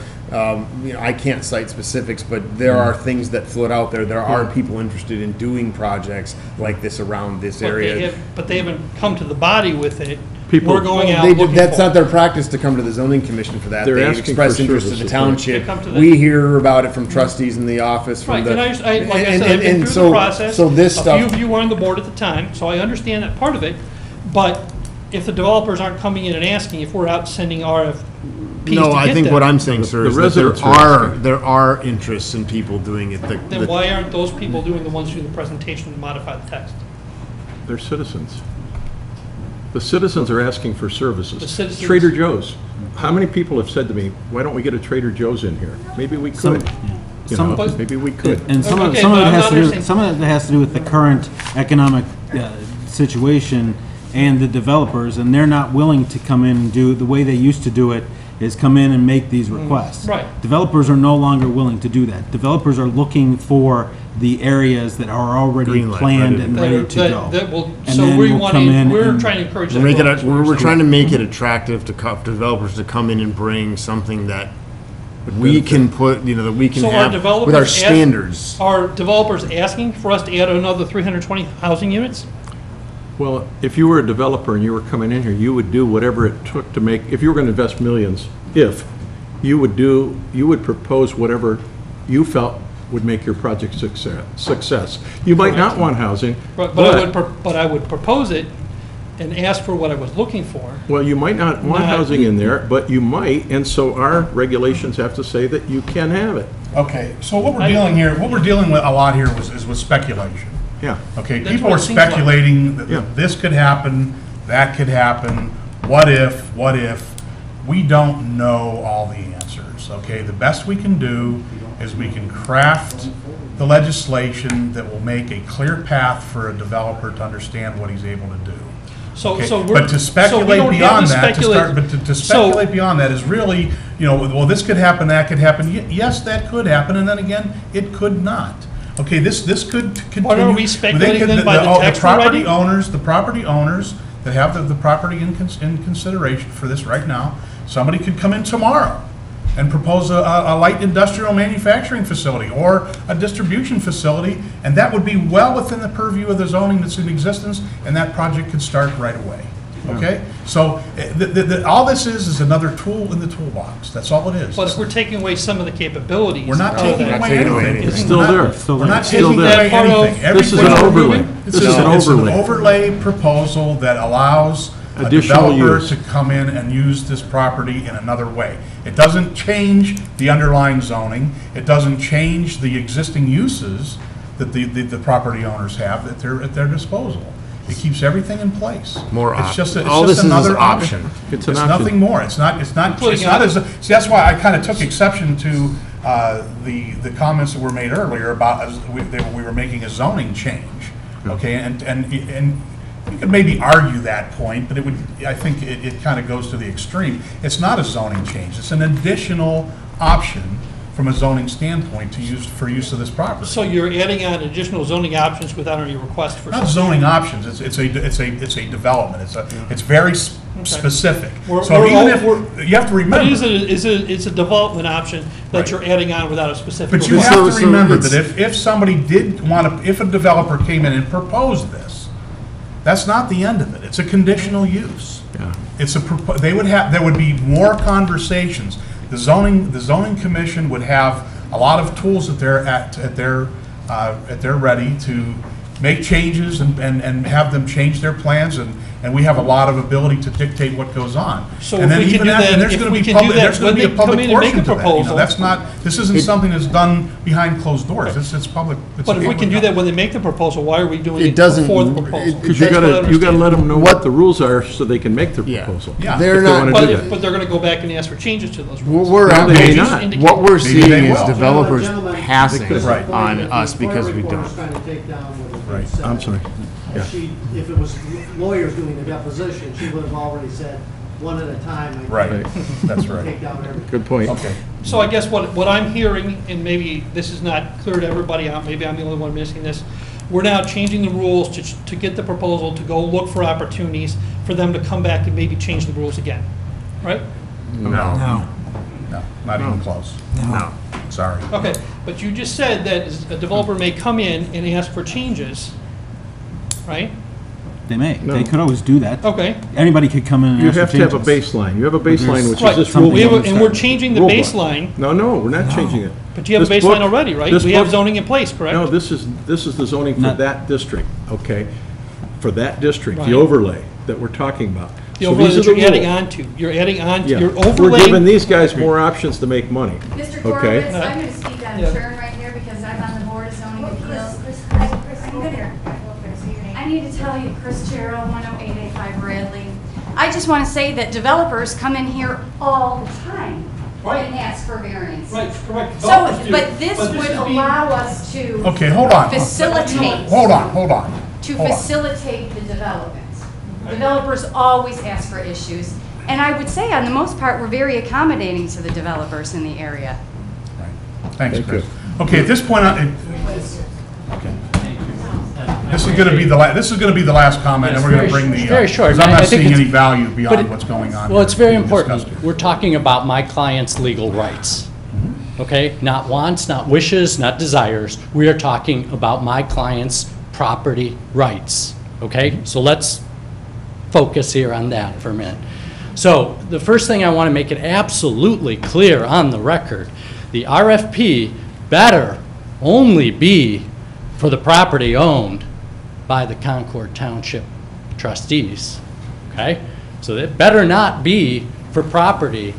you know, I can't cite specifics, but there are things that float out there. There are people interested in doing projects like this around this area. But they haven't come to the body with it. People- We're going out They looking that's for not it. their practice to come to the zoning commission for that. They're They asking express for interest to the services, township. They come to the- We hear about it from trustees in the office, from Right, the. and like I said, I've been through so- the process. So this A few of stuff, you were on the board at the time, so I understand that part of it. But if the developers aren't coming in and asking, if we're out sending RFPs to no, get I think them, what I'm saying, sir, The is that residents are asking. there are interests in people doing it. then why aren't those people doing the ones doing the presentation to modify the text? They're citizens. The citizens are asking for services. The citizens- Trader Joe's. How many people have said to me, why don't we get a Trader Joe's in here? Maybe we could. You Some- know, maybe we could. And some of Okay, it but I'm has not to do, understanding- some of it has to do with the current economic situation and the developers, and they're not willing to come in and do, the way they used to do it is come in and make these requests. right. Developers are no longer willing to do that. Developers are looking for the areas that are already Green light, planned ready and to- ready to go. That will, And so then we we'll want come in to, we're and- trying to encourage that. Make it, growth. we're trying to make it attractive to developers to come in and bring something that we can put, you know, that we can So are have developers with our ask- standards. Are developers asking for us to add another 320 housing units? Well, if you were a developer and you were coming in here, you would do whatever it took to make, if you were going to invest millions, you would propose whatever you felt would make your project success. You might not want housing, But but I would propose it and asked for what I was looking for. Well, you might not want Not- housing in there, but you might, and so our regulations have to say that you can have it. Okay, so what we're dealing with a lot here is with speculation. Yeah. Okay, That's people what are it seems like. speculating that Yeah. this could happen, that could happen, what if? We don't know all the answers, okay? The best we can do is we can craft the legislation that will make a clear path for a developer to understand what he's able to do. So, Okay, so we're. but to so we speculate don't have beyond to that, speculate- to So- speculate beyond that is really, well, this could happen, that could happen. Yes, that could happen, and then again, it could not. Okay, this could continue. What are we speculating then by the text we're property writing? owners, the property owners that have the property in consideration for this right now, somebody could come in tomorrow and propose a light industrial manufacturing facility or a distribution facility, and that would be well within the purview of the zoning that's in existence, and that project could start right away. Okay? So, all this is another tool in the toolbox. That's all it is. But if we're taking away some of the capabilities. We're not of taking that- away anything. It's still there. We're not Still taking there. away Part of- anything. This is an Everything- overlay. This is an It's an overlay. overlay proposal that allows a Additional developer use. to come in and use this property in another way. It doesn't change the underlying zoning. It doesn't change the existing uses that the property owners have at their disposal. It keeps everything in place. It's just all this is another option. It's an It's option. nothing more. It's not Including as, see, that's why I kind of took exception to the comments that were made earlier about we were making a zoning change. Okay, and you could maybe argue that point, but I think it kind of goes to the extreme. It's not a zoning change. It's an additional option from a zoning standpoint for use of this property. So you're adding on additional zoning options without any request for. Not zoning options, it's a development, it's very specific. We're- So we're even all- if, you have to But remember. it's a development option that you're adding on without a specific. But you request. have to remember that if somebody did want to, if a developer came in and proposed this, that's not the end of it, it's a conditional use. Yeah. It's there would be more conversations. The zoning commission would have a lot of tools at their ready to make changes and have them change their plans, and we have a lot of ability to dictate what goes on. So And if then we can even do after- that- and there's if gonna we be can do public- that there's gonna when be a they come public in and make portion a to that, proposal- That's not, this isn't something that's done behind closed doors, it's public. it's But if we public can do that knowledge. when they make the proposal, why are we doing It it doesn't- before the proposal? Because you That's what I gotta understand. let them know what the rules are so they can make their Yeah. proposal. Yeah. They're If they not- wanna But do if, that. but they're gonna go back and ask for changes to those rules. No, they may not. What we're Maybe seeing they is will. developers Gentlemen, passing Right. on us because we Before don't. everyone's trying to take down what has been Right. said. I'm sorry. Yeah. If it was lawyers doing the deposition, she would have already said, one at a time. I Right, can that's right. Take down everything. Good point. Okay. So I guess what I'm hearing, and maybe this is not clear to everybody out, maybe I'm the only one missing this, we're now changing the rules to get the proposal, to go look for opportunities for them to come back and maybe change the rules again, right? No. No, not even close. No. Sorry. Okay, but you just said that a developer may come in and ask for changes, right? They may. No. They could always do that. Okay. Anybody could come in and You ask for have to have a changes. baseline. You have a baseline, which is Right, this something rule we have book. a- and we're changing the Rule book. baseline. No, we're not changing it. But you have a This baseline book- already, right? this We have book- zoning in place, correct? No, this is the zoning for Not- that district, okay? For that district, Right. the overlay that we're talking about. The So overlay these that are you're the adding rules. on to. You're adding on, Yeah. you're We're giving overlaying. these guys more options to make money. Mr. Okay. Horowitz, I'm going to speak out Yeah. of turn right here because I'm on the Board of Zoning Appeals. I'm gonna- I need to tell you, Chris Jarrell, 10885 Bradley. I just want to say that developers come in here all the time Right. and ask for variance. Right, correct. So, Developers do, but this would is being- allow us to Okay, hold on. facilitate, Hold on. to Hold on. facilitate the development. Developers always ask for issues. And I would say, on the most part, we're very accommodating to the developers in the area. Thanks, Thank Chris. you. Okay, at this point, okay. This is gonna be the last comment, and we're gonna bring the. very short. Because I'm I not think seeing it's- any value but beyond it- what's going on. Well, here it's very being important. discussed here. We're talking about my client's legal rights. Okay? Not wants, not wishes, not desires. We are talking about my client's property rights. Okay? So let's focus here on that for a minute. So the first thing I want to make it absolutely clear on the record, the RFP better only be for the property owned by the Concord Township trustees. okay? So it better not be for property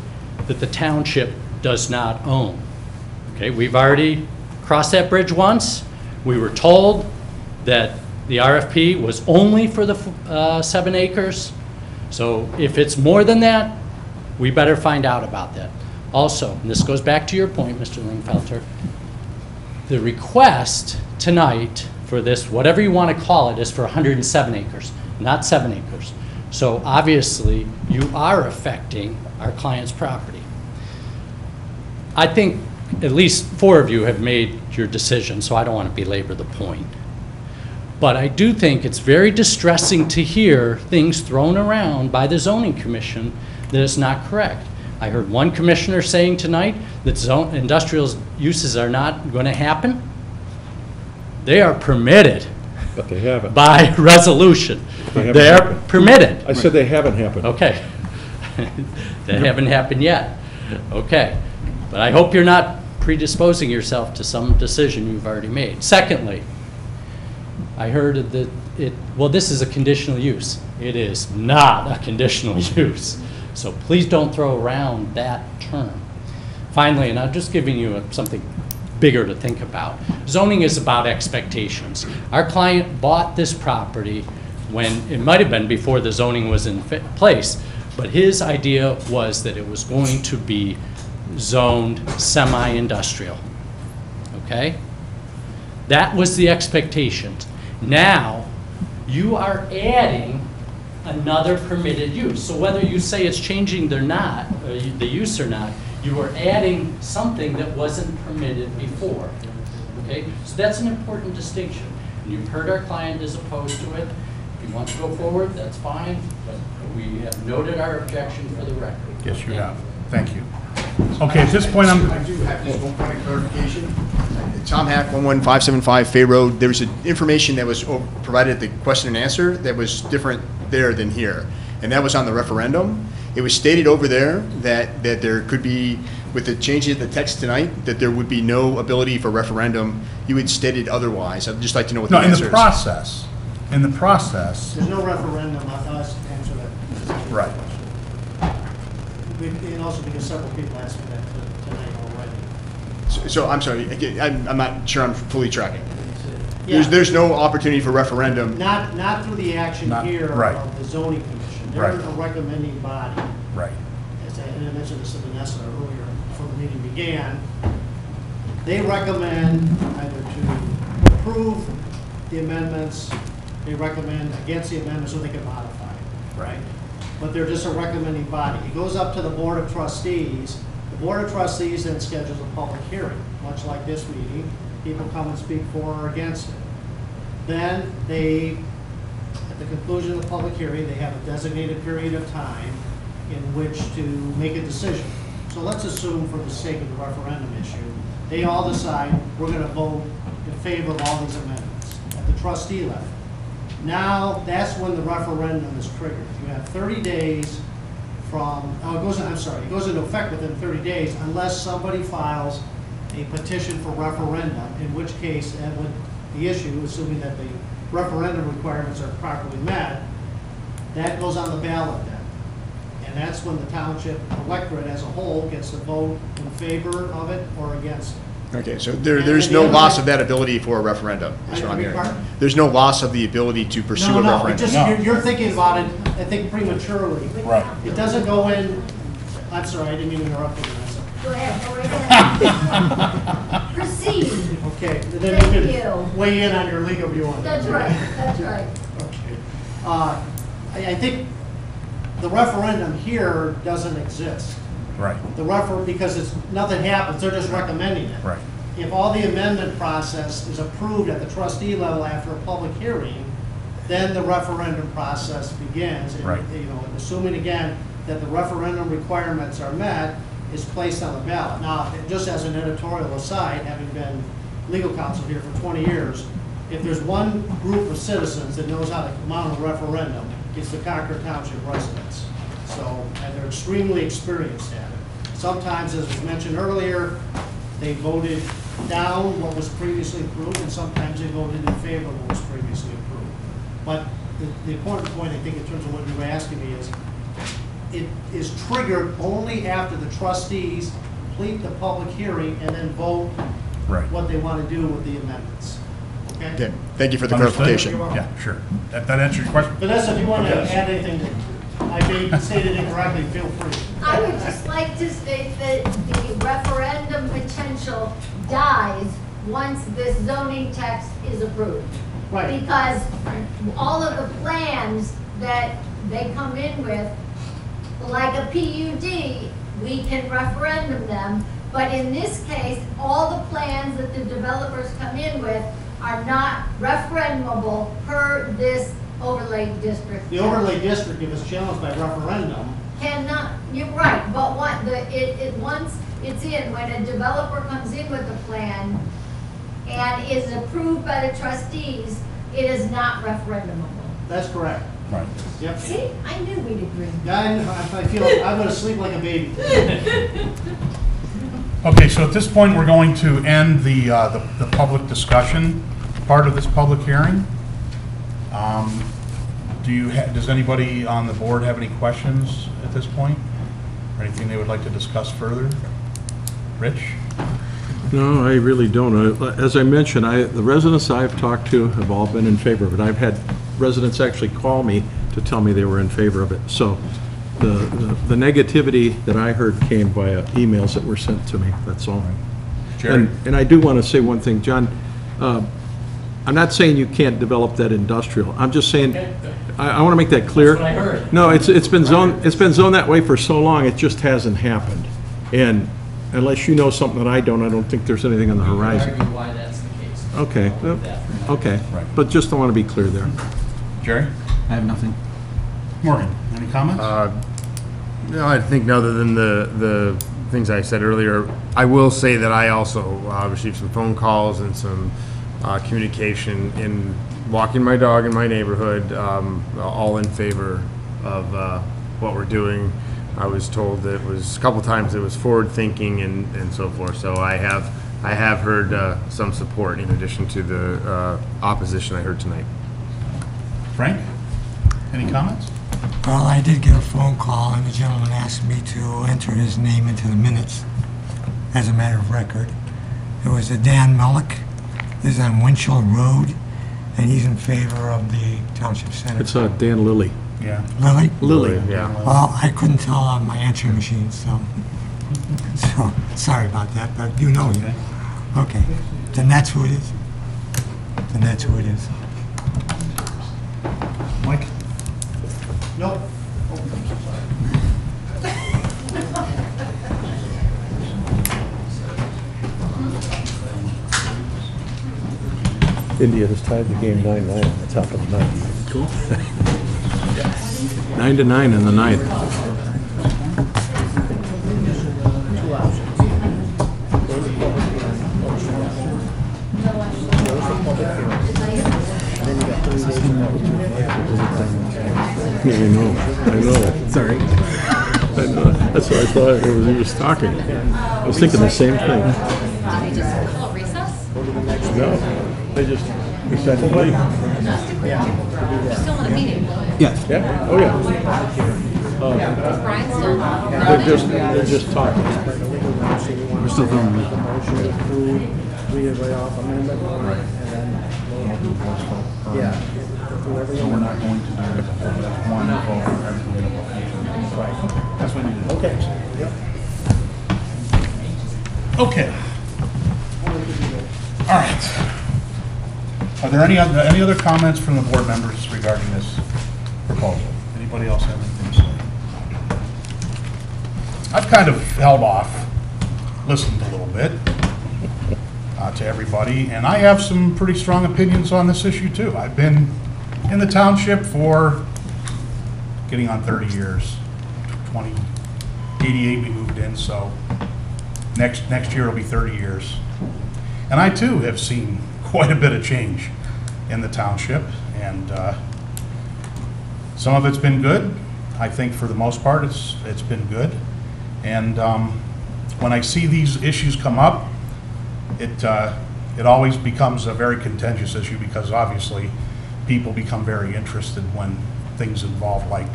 that the township does not own. Okay, we've already crossed that bridge once. We were told that the RFP was only for the 7 acres. So if it's more than that, we better find out about that. Also, and this goes back to your point, Mr. Lingfelter, the request tonight for this, whatever you want to call it, is for 107 acres, not 7 acres. So obviously, you are affecting our client's property. I think at least 4 of you have made your decision, so I don't want to belabor the point. But I do think it's very distressing to hear things thrown around by the zoning commission that is not correct. I heard one commissioner saying tonight that industrial uses are not going to happen. They are permitted But they haven't. by resolution. They haven't They are happened. permitted. I said they haven't happened. Okay. That haven't happened yet. Okay. But I hope you're not predisposing yourself to some decision you've already made. Secondly, I heard that well, this is a conditional use. It is not a conditional use. So please don't throw around that term. Finally, and I'm just giving you something bigger to think about. Zoning is about expectations. Our client bought this property when, it might have been before the zoning was in place, but his idea was that it was going to be zoned semi-industrial, okay? That was the expectation. Now, you are adding another permitted use. So whether you say it's changing or not, the use or not, you are adding something that wasn't permitted before, okay? So that's an important distinction. And you've heard our client is opposed to it. If you want to go forward, that's fine, but we have noted our objection for the record. Yes, you have. Thank you. Okay, at this point, I do have just one point of clarification. Tom Hack, 11575 Fay Road. There was information that was provided at the question and answer that was different there than here, and that was on the referendum. It was stated over there that there could be, with the changes of the text tonight, that there would be no ability for referendum. You had stated otherwise. I'd just like to know what the answer is. in the process, There's no referendum on us to answer that. right. And also because several people asked me that tonight already. So I'm sorry, again, I'm not sure I'm fully tracking. Yeah. There's no opportunity for referendum. Not through the action here right. of the zoning commission. They're Right. a recommending body. Right. And I mentioned this to Vanessa earlier before the meeting began. They recommend either to approve the amendments, they recommend against the amendments, so they can modify it, right? But they're just a recommending body. It goes up to the Board of Trustees. The Board of Trustees then schedules a public hearing, much like this meeting. People come and speak for or against it. Then they, at the conclusion of the public hearing, they have a designated period of time in which to make a decision. So let's assume, for the sake of the referendum issue, they all decide we're going to vote in favor of all these amendments at the trustee level. Now, that's when the referendum is triggered. You have 30 days from, it goes into effect within 30 days unless somebody files a petition for referendum, in which case, that would, the issue, assuming that the referendum requirements are properly met, that goes on the ballot then. And that's when the township electorate as a whole gets to vote in favor of it or against it. Okay, so there's no loss of that ability for a referendum, is what I'm hearing. There's no loss of the ability to pursue a referendum. No, you're thinking about it, I think, prematurely. Right. It doesn't go in, I'm sorry, I didn't mean to interrupt you, Vanessa. Go ahead, go right ahead. Proceed. Okay, then Thank you you. can weigh in on your legal view on that. That's right, that's right. Okay. I think the referendum here doesn't exist. Right. Because nothing happens, they're just recommending it. Right. If all the amendment process is approved at the trustee level after a public hearing, then the referendum process begins. And, Right. you know, assuming again that the referendum requirements are met, is placed on the ballot. Now, just as an editorial aside, having been legal counsel here for 20 years, if there's one group of citizens that knows how to mount a referendum, it's the Concord Township residents. So, and they're extremely experienced at it. Sometimes, as was mentioned earlier, they voted down what was previously approved, and sometimes they voted in favor of what was previously approved. But the important point, I think, in terms of what you were asking me is, it is triggered only after the trustees complete the public hearing and then vote Right. what they want to do with the amendments. Okay? Okay, thank you for the Understood? clarification. Yeah, sure. That answers your question? Vanessa, if you want to Yes. add anything that I may have stated incorrectly, feel free. I would just like to state that the referendum potential dies once this zoning text is approved. Right. Because all of the plans that they come in with, like a PUD, we can referendum them, but in this case, all the plans that the developers come in with are not referendumable per this overlay district. The overlay district, if it's challenged by referendum, Cannot, you're right, but once it's in, when a developer comes in with a plan and is approved by the trustees, it is not referendumable. that's correct. Right. Yep. See, I knew we'd agree. I feel I'm going to sleep like a baby. Okay, so at this point, we're going to end the public discussion part of this public hearing. Does anybody on the board have any questions at this point? Or anything they would like to discuss further? Rich? No, I really don't. As I mentioned, the residents I've talked to have all been in favor of it. I've had residents actually call me to tell me they were in favor of it. So the negativity that I heard came via emails that were sent to me, that's all. Jerry? And I do want to say one thing, John. I'm not saying you can't develop that industrial. I'm just saying, I want to make that clear. That's what I heard. No, it's been zoned that way for so long, it just hasn't happened. And unless you know something that I don't think there's anything on the horizon. Argue why that's the case. Okay, well, okay. Right. But just I want to be clear there. Jerry? I have nothing. Morgan, any comments? No, I think other than the things I said earlier, I will say that I also received some phone calls and some communication in walking my dog in my neighborhood, all in favor of what we're doing. I was told that it was a couple times it was forward thinking and so forth. So I have heard some support in addition to the opposition I heard tonight. Frank? Any comments? Well, I did get a phone call, and the gentleman asked me to enter his name into the minutes as a matter of record. It was a Dan Mullick. This is on Winchell Road, and he's in favor of the township center. It's Dan Lilly. Yeah. Lily? Lily. Yeah. Well, I couldn't tell on my answering machine, so sorry about that, but you know you. Okay, then that's who it is. Then that's who it is. Mike? Nope. India has tied the game 9-9 on the top of the ninth. Cool. 9-9 in the ninth. Yeah, I know. Sorry. I know. That's what I thought he was talking. I was thinking the same thing. Did they just call it recess? No, they just decided to leave. We're still in a meeting. Yes. Yeah, oh yeah. Is Brian still? They're just talking. We're still filming. So we're not going to do one vote for everything. Right. That's what you did. Okay. Yep. Okay. All right. Are there any other comments from the board members regarding this proposal? Anybody else have anything to say? I've kind of held off, listened a little bit to everybody, and I have some pretty strong opinions on this issue too. I've been in the township for getting on 30 years. 88 we moved in, so next year it'll be 30 years. And I too have seen quite a bit of change in the township, and some of it's been good. I think for the most part it's been good. And when I see these issues come up, it always becomes a very contentious issue because obviously people become very interested when things involve like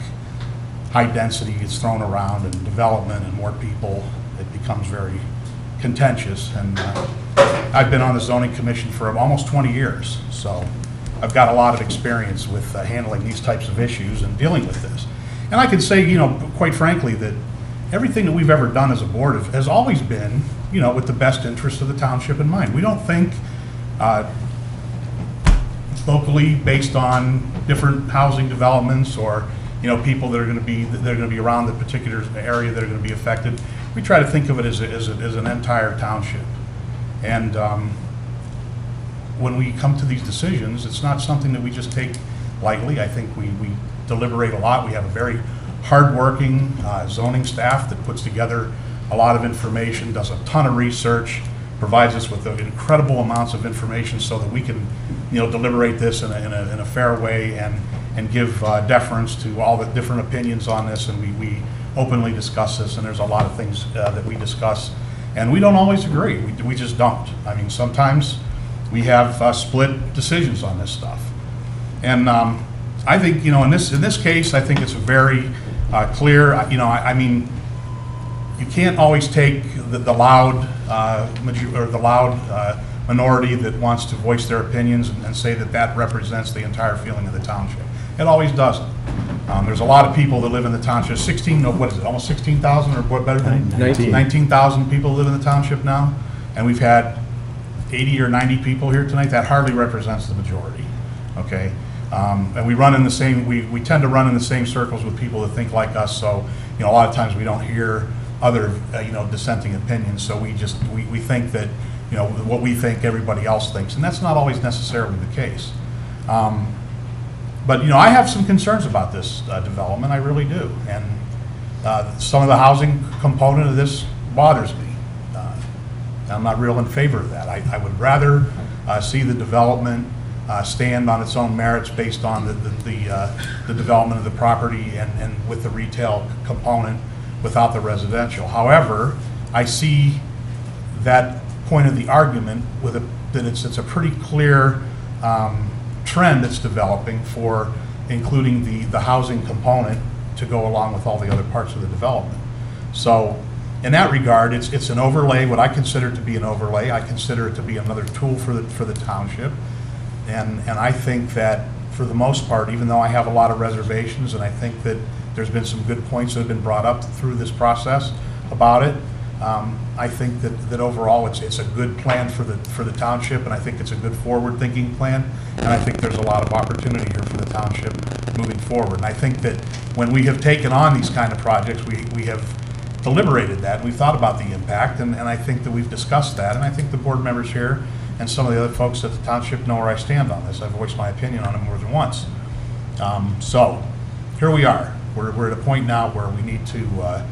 high density gets thrown around and development and more people, it becomes very contentious. And I've been on the zoning commission for almost 20 years, so I've got a lot of experience with handling these types of issues and dealing with this. And I can say, you know, quite frankly, that everything that we've ever done as a board has always been, you know, with the best interest of the township in mind. We don't think locally based on different housing developments or, you know, people that are going to be around the particular area that are going to be affected. We try to think of it as an entire township. And when we come to these decisions, it's not something that we just take lightly. I think we deliberate a lot. We have a very hardworking zoning staff that puts together a lot of information, does a ton of research, provides us with incredible amounts of information so that we can, you know, deliberate this in a fair way and give deference to all the different opinions on this. And we openly discuss this, and there's a lot of things that we discuss, and we don't always agree. We just don't. I mean, sometimes we have split decisions on this stuff. And I think, you know, in this case, I think it's a very clear, you know, I mean, you can't always take the loud minority that wants to voice their opinions and say that that represents the entire feeling of the township. It always doesn't. There's a lot of people that live in the township. What is it, almost 16,000 or what, better than 19,000 people live in the township now, and we've had 80 or 90 people here tonight. That hardly represents the majority. Okay. And we run in the same, we tend to run in the same circles with people that think like us, so, you know, a lot of times we don't hear other, you know, dissenting opinions, so we think that, you know, what we think everybody else thinks, and that's not always necessarily the case. But, you know, I have some concerns about this development, I really do, and some of the housing component of this bothers me. I'm not real in favor of that. I would rather see the development stand on its own merits based on the development of the property and with the retail component without the residential. However, I see that point of the argument with that it's a pretty clear trend that's developing for including the housing component to go along with all the other parts of the development. So in that regard, it's an overlay, what I consider to be an overlay. I consider it to be another tool for the township. And I think that for the most part, even though I have a lot of reservations, and I think that there's been some good points that have been brought up through this process about it, I think that overall it's a good plan for the township, and I think it's a good forward-thinking plan, and I think there's a lot of opportunity here for the township moving forward. And I think that when we have taken on these kind of projects, we have deliberated that, and we've thought about the impact, and I think that we've discussed that, and I think the board members here and some of the other folks at the township know where I stand on this. I've voiced my opinion on it more than once. So here we are. We're at a point now where we need to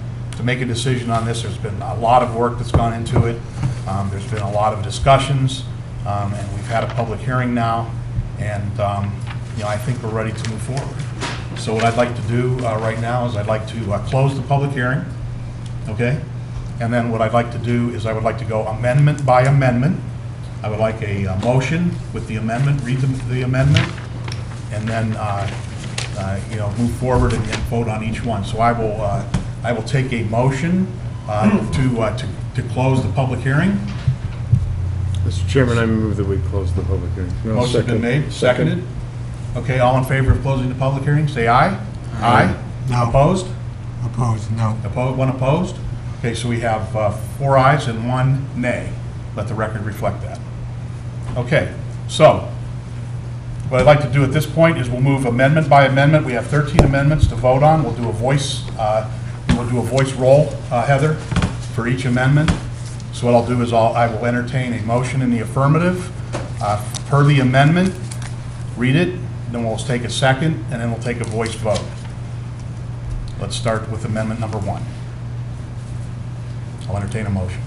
make a decision on this. There's been a lot of work that's gone into it. There's been a lot of discussions, and we've had a public hearing now, and you know, I think we're ready to move forward. So what I'd like to do right now is I'd like to close the public hearing, okay? And then what I'd like to do is I would like to go amendment by amendment. I would like a motion with the amendment, read the amendment, and then you know, move forward and vote on each one. So I will take a motion to close the public hearing. Mr. Chairman, I move that we close the public hearing. No, Motion's been made, seconded. Okay, all in favor of closing the public hearing, say aye. Aye. No. Opposed? Opposed, no. One opposed? Okay, so we have 4 ayes and 1 nay. Let the record reflect that. Okay, so what I'd like to do at this point is we'll move amendment by amendment. We have 13 amendments to vote on. We'll do a voice roll, Heather, for each amendment. So what I'll do is I will entertain a motion in the affirmative per the amendment, read it, then we'll take a second, and then we'll take a voice vote. Let's start with amendment number 1. I'll entertain a motion.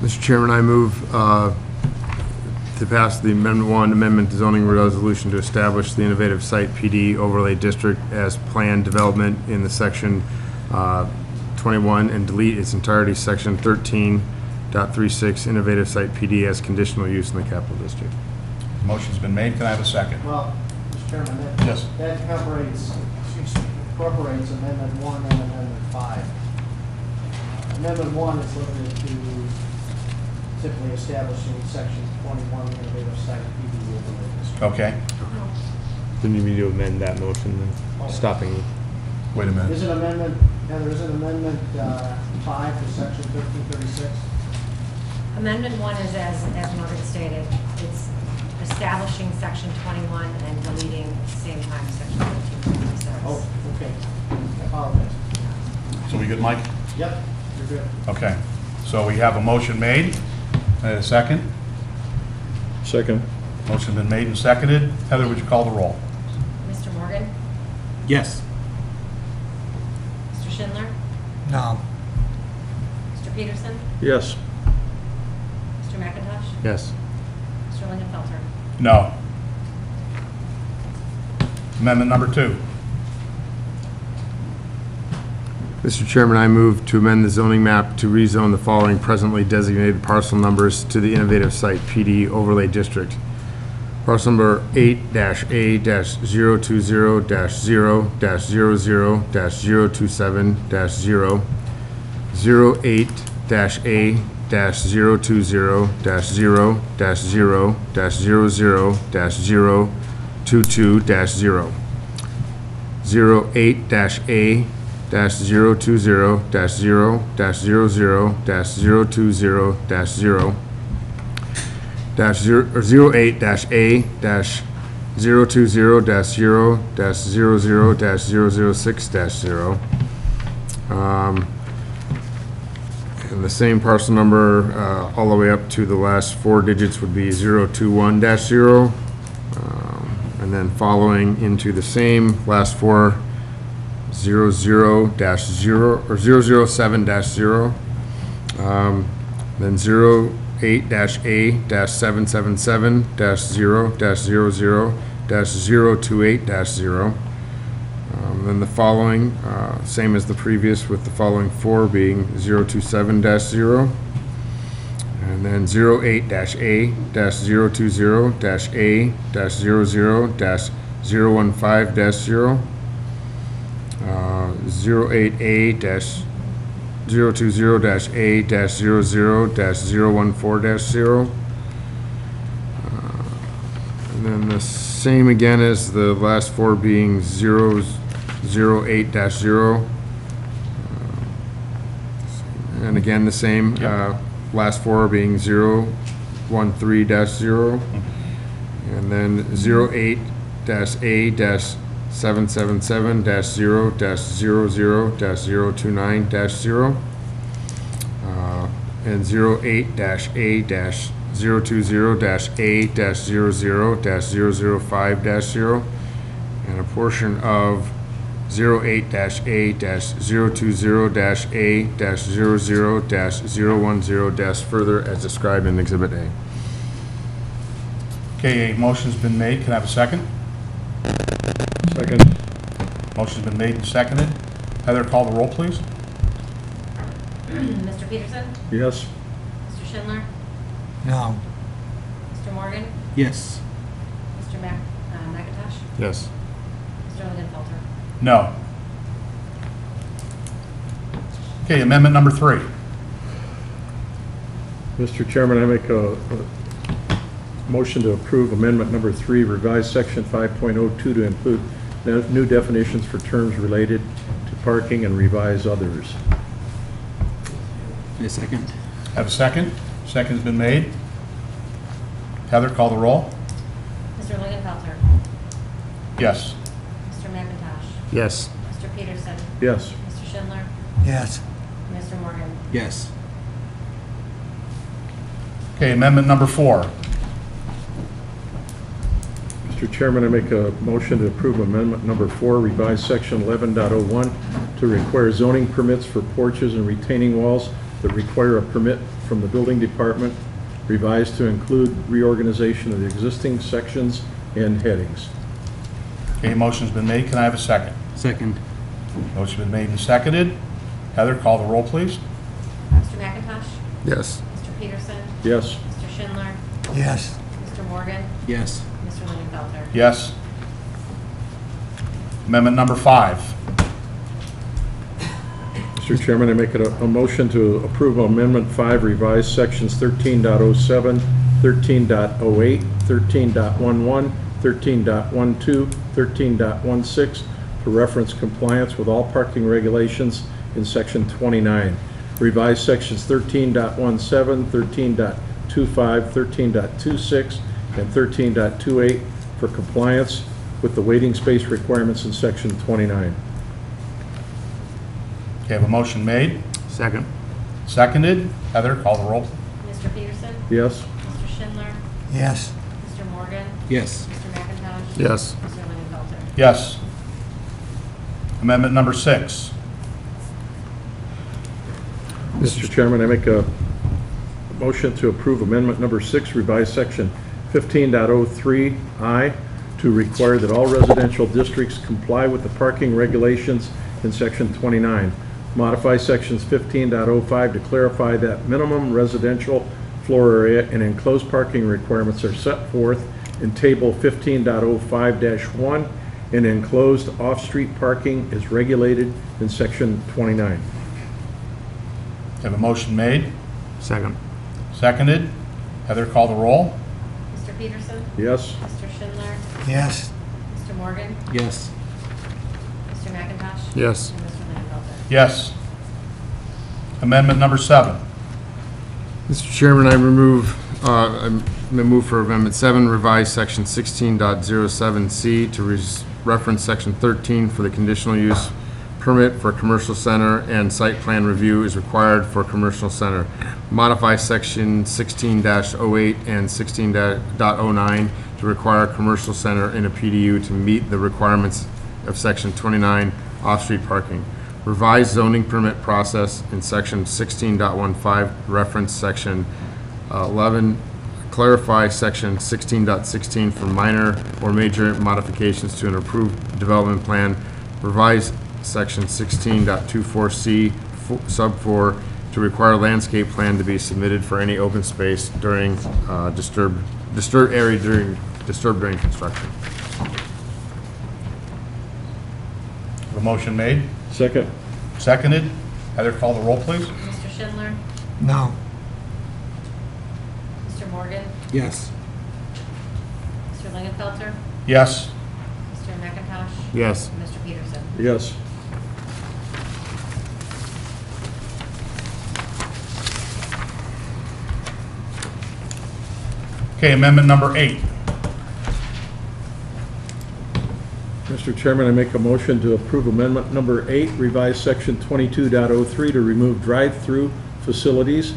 Mr. Chairman, I move to pass the Amendment 1, amendment to zoning resolution to establish the Innovative Site PD Overlay District as planned development in the section 21 and delete its entirety, section 13.36, Innovative Site PD as conditional use in the Capital District. Motion's been made. Can I have a second? Well, Mr. Chairman, that, Yes. that incorporates Amendment 1 and Amendment 5. Amendment 1 is limited to simply establishing Section 21 innovative site PD overlay district. Okay. Then you need to amend that motion, then stopping. Wait a minute. Is it amendment, there is an Amendment 5 to Section 1336? Amendment 1 is, as Morgan stated, it's establishing Section 21 and deleting at the same time Section 1336. Oh, okay. I apologize. So we good, Mike? Yep, you're good. Okay. So we have a motion made. And a second? Second. Motion been made and seconded. Heather, would you call the roll? Mr. Morgan? Yes. Mr. Schindler? No. Mr. Peterson? Yes. Mr. McIntosh? Yes. Mr. Lingenfelter? No. Amendment number 2. Mr. Chairman, I move to amend the zoning map to rezone the following presently designated parcel numbers to the innovative site PD overlay district. Parcel number 8-A-0-0-0-0-027-0, 08-A-0-0-0-0-0-22-0, 08-A-0-0-0-0-0-20-0, 08-A-020-0-00-00-6-0. And the same parcel number, all the way up to the last 4 digits would be 021-0. And then following into the same last 4, 00-0 or 007-0. Then 08-A-777-0-00-028-0. Then the following, same as the previous, with the following 4 being 027-0. And then 08-A-0-00-A-00-015-0. 08-A-020-A-00-014-0. And then the same again as the last 4 being 008-0. And again, the same, last 4 being 013-0. And then 08-A-777-0-00-029-0. And 08-A-020-A-00-005-0. And a portion of 08-A-020-A-00-010 further as described in Exhibit A. Okay, a motion's been made. Can I have a second? Second. Motion's been made and seconded. Heather, call the roll, please. Mr. Peterson? Yes. Mr. Schindler? No. Mr. Morgan? Yes. Mr. McIntosh? Yes. Mr. Lingenfelter? No. Okay, amendment number 3. Mr. Chairman, I make a motion to approve amendment number 3, revise section 5.02 to include new definitions for terms related to parking and revise others. A second. Have a second? Second's been made. Heather, call the roll. Mr. Lingenfelter? Yes. Mr. McIntosh? Yes. Mr. Peterson? Yes. Mr. Schindler? Yes. Mr. Morgan? Yes. Okay, amendment number 4. Mr. Chairman, I make a motion to approve amendment number 4, revise section 11.01 to require zoning permits for porches and retaining walls that require a permit from the building department, revised to include reorganization of the existing sections and headings. Okay, motion's been made. Can I have a second? Second. Motion's been made and seconded. Heather, call the roll, please. Mr. McIntosh? Yes. Mr. Peterson? Yes. Mr. Schindler? Yes. Mr. Morgan? Yes. Mr. Lingenfelter? Yes. Amendment number 5. Mr. Chairman, I make a motion to approve Amendment 5, revise sections 13.07, 13.08, 13.11, 13.12, 13.16 to reference compliance with all parking regulations in Section 29. Revise sections 13.17, 13.25, 13.26, and 13.28 for compliance with the waiting space requirements in Section 29. Okay, I have a motion made. Second. Seconded. Heather, call the roll. Mr. Peterson? Yes? Mr. Schindler? Yes. Mr. Morgan? Yes. Mr. McIntosh? Yes. Mr. Lingenfelter? Yes. Amendment number 6. Mr. Chairman, I make a motion to approve Amendment number 6, revise Section 15.03I to require that all residential districts comply with the parking regulations in Section 29. Modify Sections 15.05 to clarify that minimum residential floor area and enclosed parking requirements are set forth in Table 15.05-1, and enclosed off-street parking is regulated in Section 29. Have a motion made. Second. Seconded. Heather, call the roll. Mr. Peterson? Yes? Mr. Schindler? Yes. Mr. Morgan? Yes. Mr. McIntosh? Yes. And Mr. Lingenfelter? Yes. Amendment number 7. Mr. Chairman, I move for Amendment 7, revise Section 16.07C to reference Section 13 for the conditional use permit for a commercial center and site plan review is required for a commercial center. Modify Section 16-08 and 16.09 to require a commercial center in a PDU to meet the requirements of Section 29 off-street parking. Revise zoning permit process in Section 16.15, reference Section 11, clarify Section 16.16 for minor or major modifications to an approved development plan. Revise Section 16.24C, sub 4, to require a landscape plan to be submitted for any open space during disturbed area during construction. Have a motion made. Second? Seconded. Heather, call the roll, please. Mr. Schindler? No. Mr. Morgan? Yes. Mr. Lingenfelter? Yes. Mr. McIntosh? Yes. And Mr. Peterson? Yes. Okay, amendment number 8. Mr. Chairman, I make a motion to approve Amendment number 8, revise Section 22.03 to remove drive-through facilities,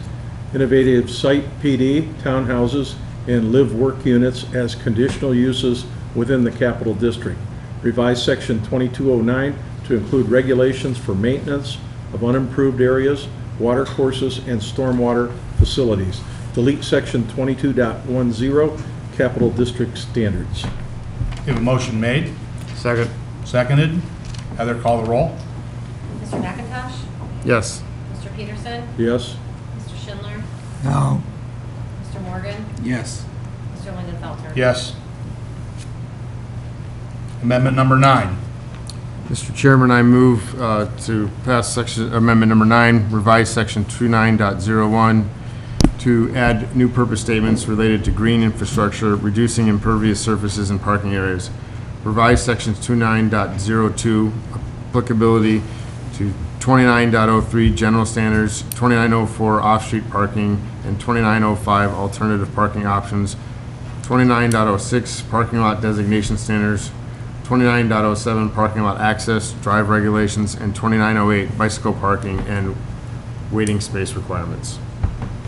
innovative site PD, townhouses, and live-work units as conditional uses within the Capital District. Revise Section 2209 to include regulations for maintenance of unimproved areas, water courses, and stormwater facilities. Delete Section 22.10, Capital District standards. We have a motion made. Second. Seconded. Heather, call the roll. Mr. McIntosh? Yes. Mr. Peterson? Yes? Mr. Schindler? No. Mr. Morgan? Yes. Mr. Lingenfelter? Yes. Amendment number 9. Mr. Chairman, I move to pass Amendment number 9, revise Section 29.01 to add new purpose statements related to green infrastructure, reducing impervious surfaces and parking areas. Revise Sections 29.02, applicability to 29.03 general standards, 29.04 off-street parking, and 29.05 alternative parking options, 29.06 parking lot designation standards, 29.07 parking lot access, drive regulations, and 29.08 bicycle parking and waiting space requirements.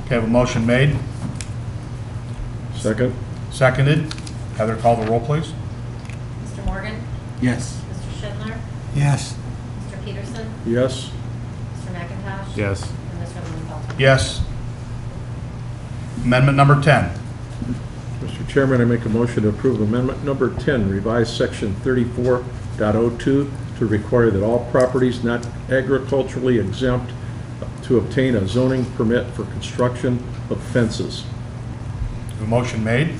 Okay, I have a motion made. Second? Seconded. Heather, call the roll, please. Mr. Morgan? Yes. Mr. Schindler? Yes. Mr. Peterson? Yes? Mr. McIntosh? Yes. And Mr. Lingenfelter? Yes. Amendment number 10. Mr. Chairman, I make a motion to approve Amendment number 10, revise Section 34.02 to require that all properties not agriculturally exempt to obtain a zoning permit for construction of fences. A motion made.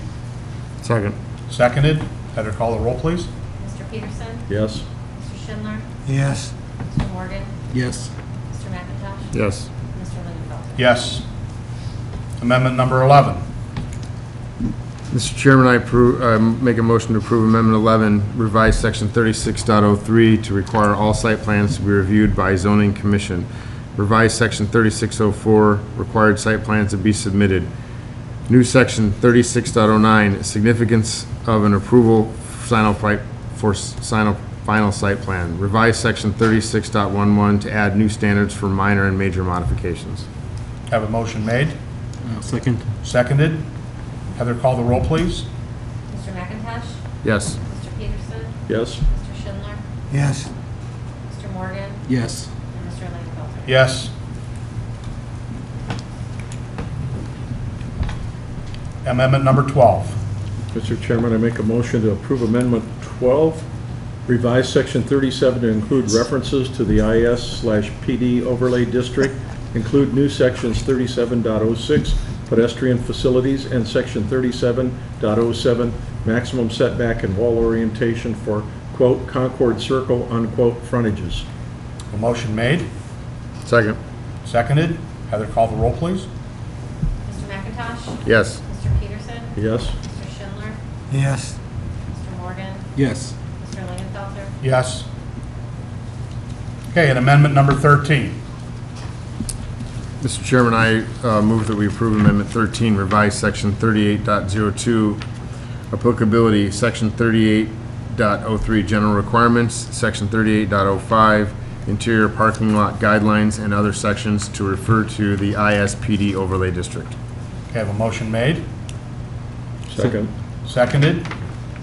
Second. Seconded. Heather, call the roll, please. Mr. Peterson? Yes. Mr. Schindler? Yes. Mr. Morgan? Yes. Mr. McIntosh? Yes. Mr. Lingenfelter? Yes. Amendment number 11. Mr. Chairman, I make a motion to approve Amendment 11, revise Section 36.03 to require all site plans to be reviewed by zoning commission. Revise Section 36.04, required site plans to be submitted. New Section 36.09, significance of an approval for final site plan. Revise Section 36.11 to add new standards for minor and major modifications. Have a motion made. Second. Seconded. Heather, call the roll, please. Mr. McIntosh? Yes. Mr. Peterson? Yes. Mr. Schindler? Yes. Mr. Morgan? Yes. And Mr. Lingenfelter? Yes. Amendment number 12. Mr. Chairman, I make a motion to approve Amendment 12, revise Section 37 to include references to the IS/PD overlay district, include new Sections 37.06, pedestrian facilities, and Section 37.07, maximum setback and wall orientation for, quote, Concord Circle, unquote, frontages. A motion made. Second. Seconded. Heather, call the roll, please. Mr. McIntosh? Yes. Mr. Peterson? Yes. Mr. Schindler? Yes. Mr. Morgan? Yes. Mr. Lingenfelter? Yes. Okay, and amendment number 13. Mr. Chairman, I move that we approve Amendment 13, revise Section 38.02, applicability, Section 38.03, general requirements, Section 38.05, interior parking lot guidelines, and other sections to refer to the ISPD overlay district. Okay, have a motion made. Second. Seconded.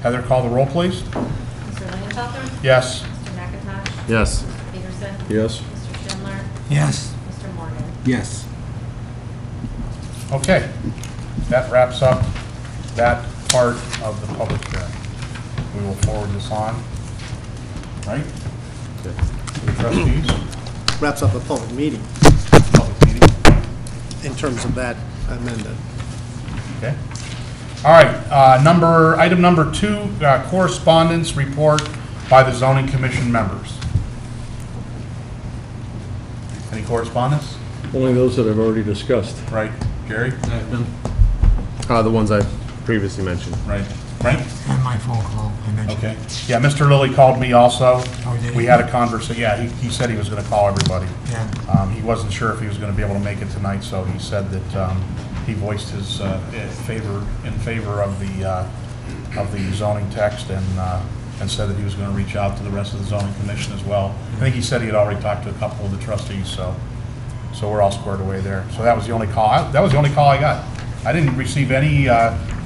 Heather, call the roll, please. Mr. Lingenfelter? Yes. Mr. McIntosh? Yes. Mr. Peterson? Yes. Mr. Schindler? Yes. Mr. Morgan? Yes. Okay. That wraps up that part of the public hearing. We will forward this on, right? To the trustees. Wraps up a public meeting Public meeting. in terms of that amendment. Okay. All right, item number 2, correspondence report by the zoning commission members. Any correspondence? Only those that I've already discussed. Right, Gary? The ones I previously mentioned. Right. Frank? And my phone call, I mentioned. Okay. Yeah, Mr. Lilly called me also. Oh, did he? We had a conversation, yeah, he said he was gonna call everybody. Yeah. He wasn't sure if he was gonna be able to make it tonight, so he said that, he voiced his, in favor of the zoning text and said that he was gonna reach out to the rest of the zoning commission as well. I think he said he had already talked to a couple of the trustees, so we're all squared away there. So that was the only call, that was the only call I got. I didn't receive any,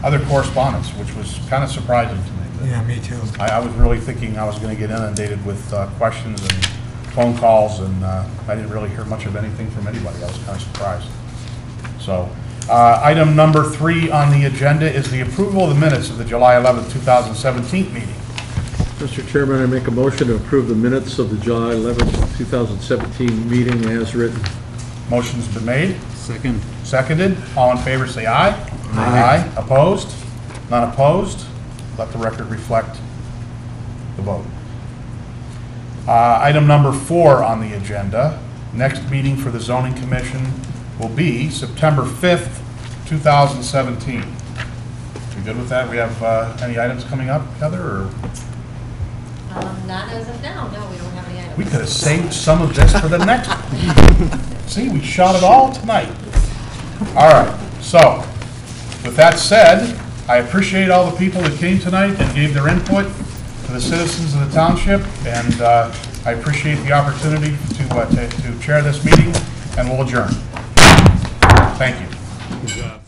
other correspondence, which was kind of surprising to me. But Yeah, me too. I was really thinking I was going to get inundated with questions and phone calls, and I didn't really hear much of anything from anybody. I was kind of surprised. So, item number 3 on the agenda is the approval of the minutes of the July 11th, 2017 meeting. Mr. Chairman, I make a motion to approve the minutes of the July 11th, 2017 meeting as written. Motion's been made. Second. Seconded. All in favor, say aye. Aye. Opposed? None opposed? Let the record reflect the vote. Item number 4 on the agenda, next meeting for the zoning commission will be September 5th, 2017. We good with that? We have any items coming up, Heather, or? Not as of now, no, we don't have any items. We could have saved some of this for the next one. See, we shot it all tonight. All right, so with that said, I appreciate all the people that came tonight and gave their input to the citizens of the township, and I appreciate the opportunity to chair this meeting, and we'll adjourn. Thank you. Good job.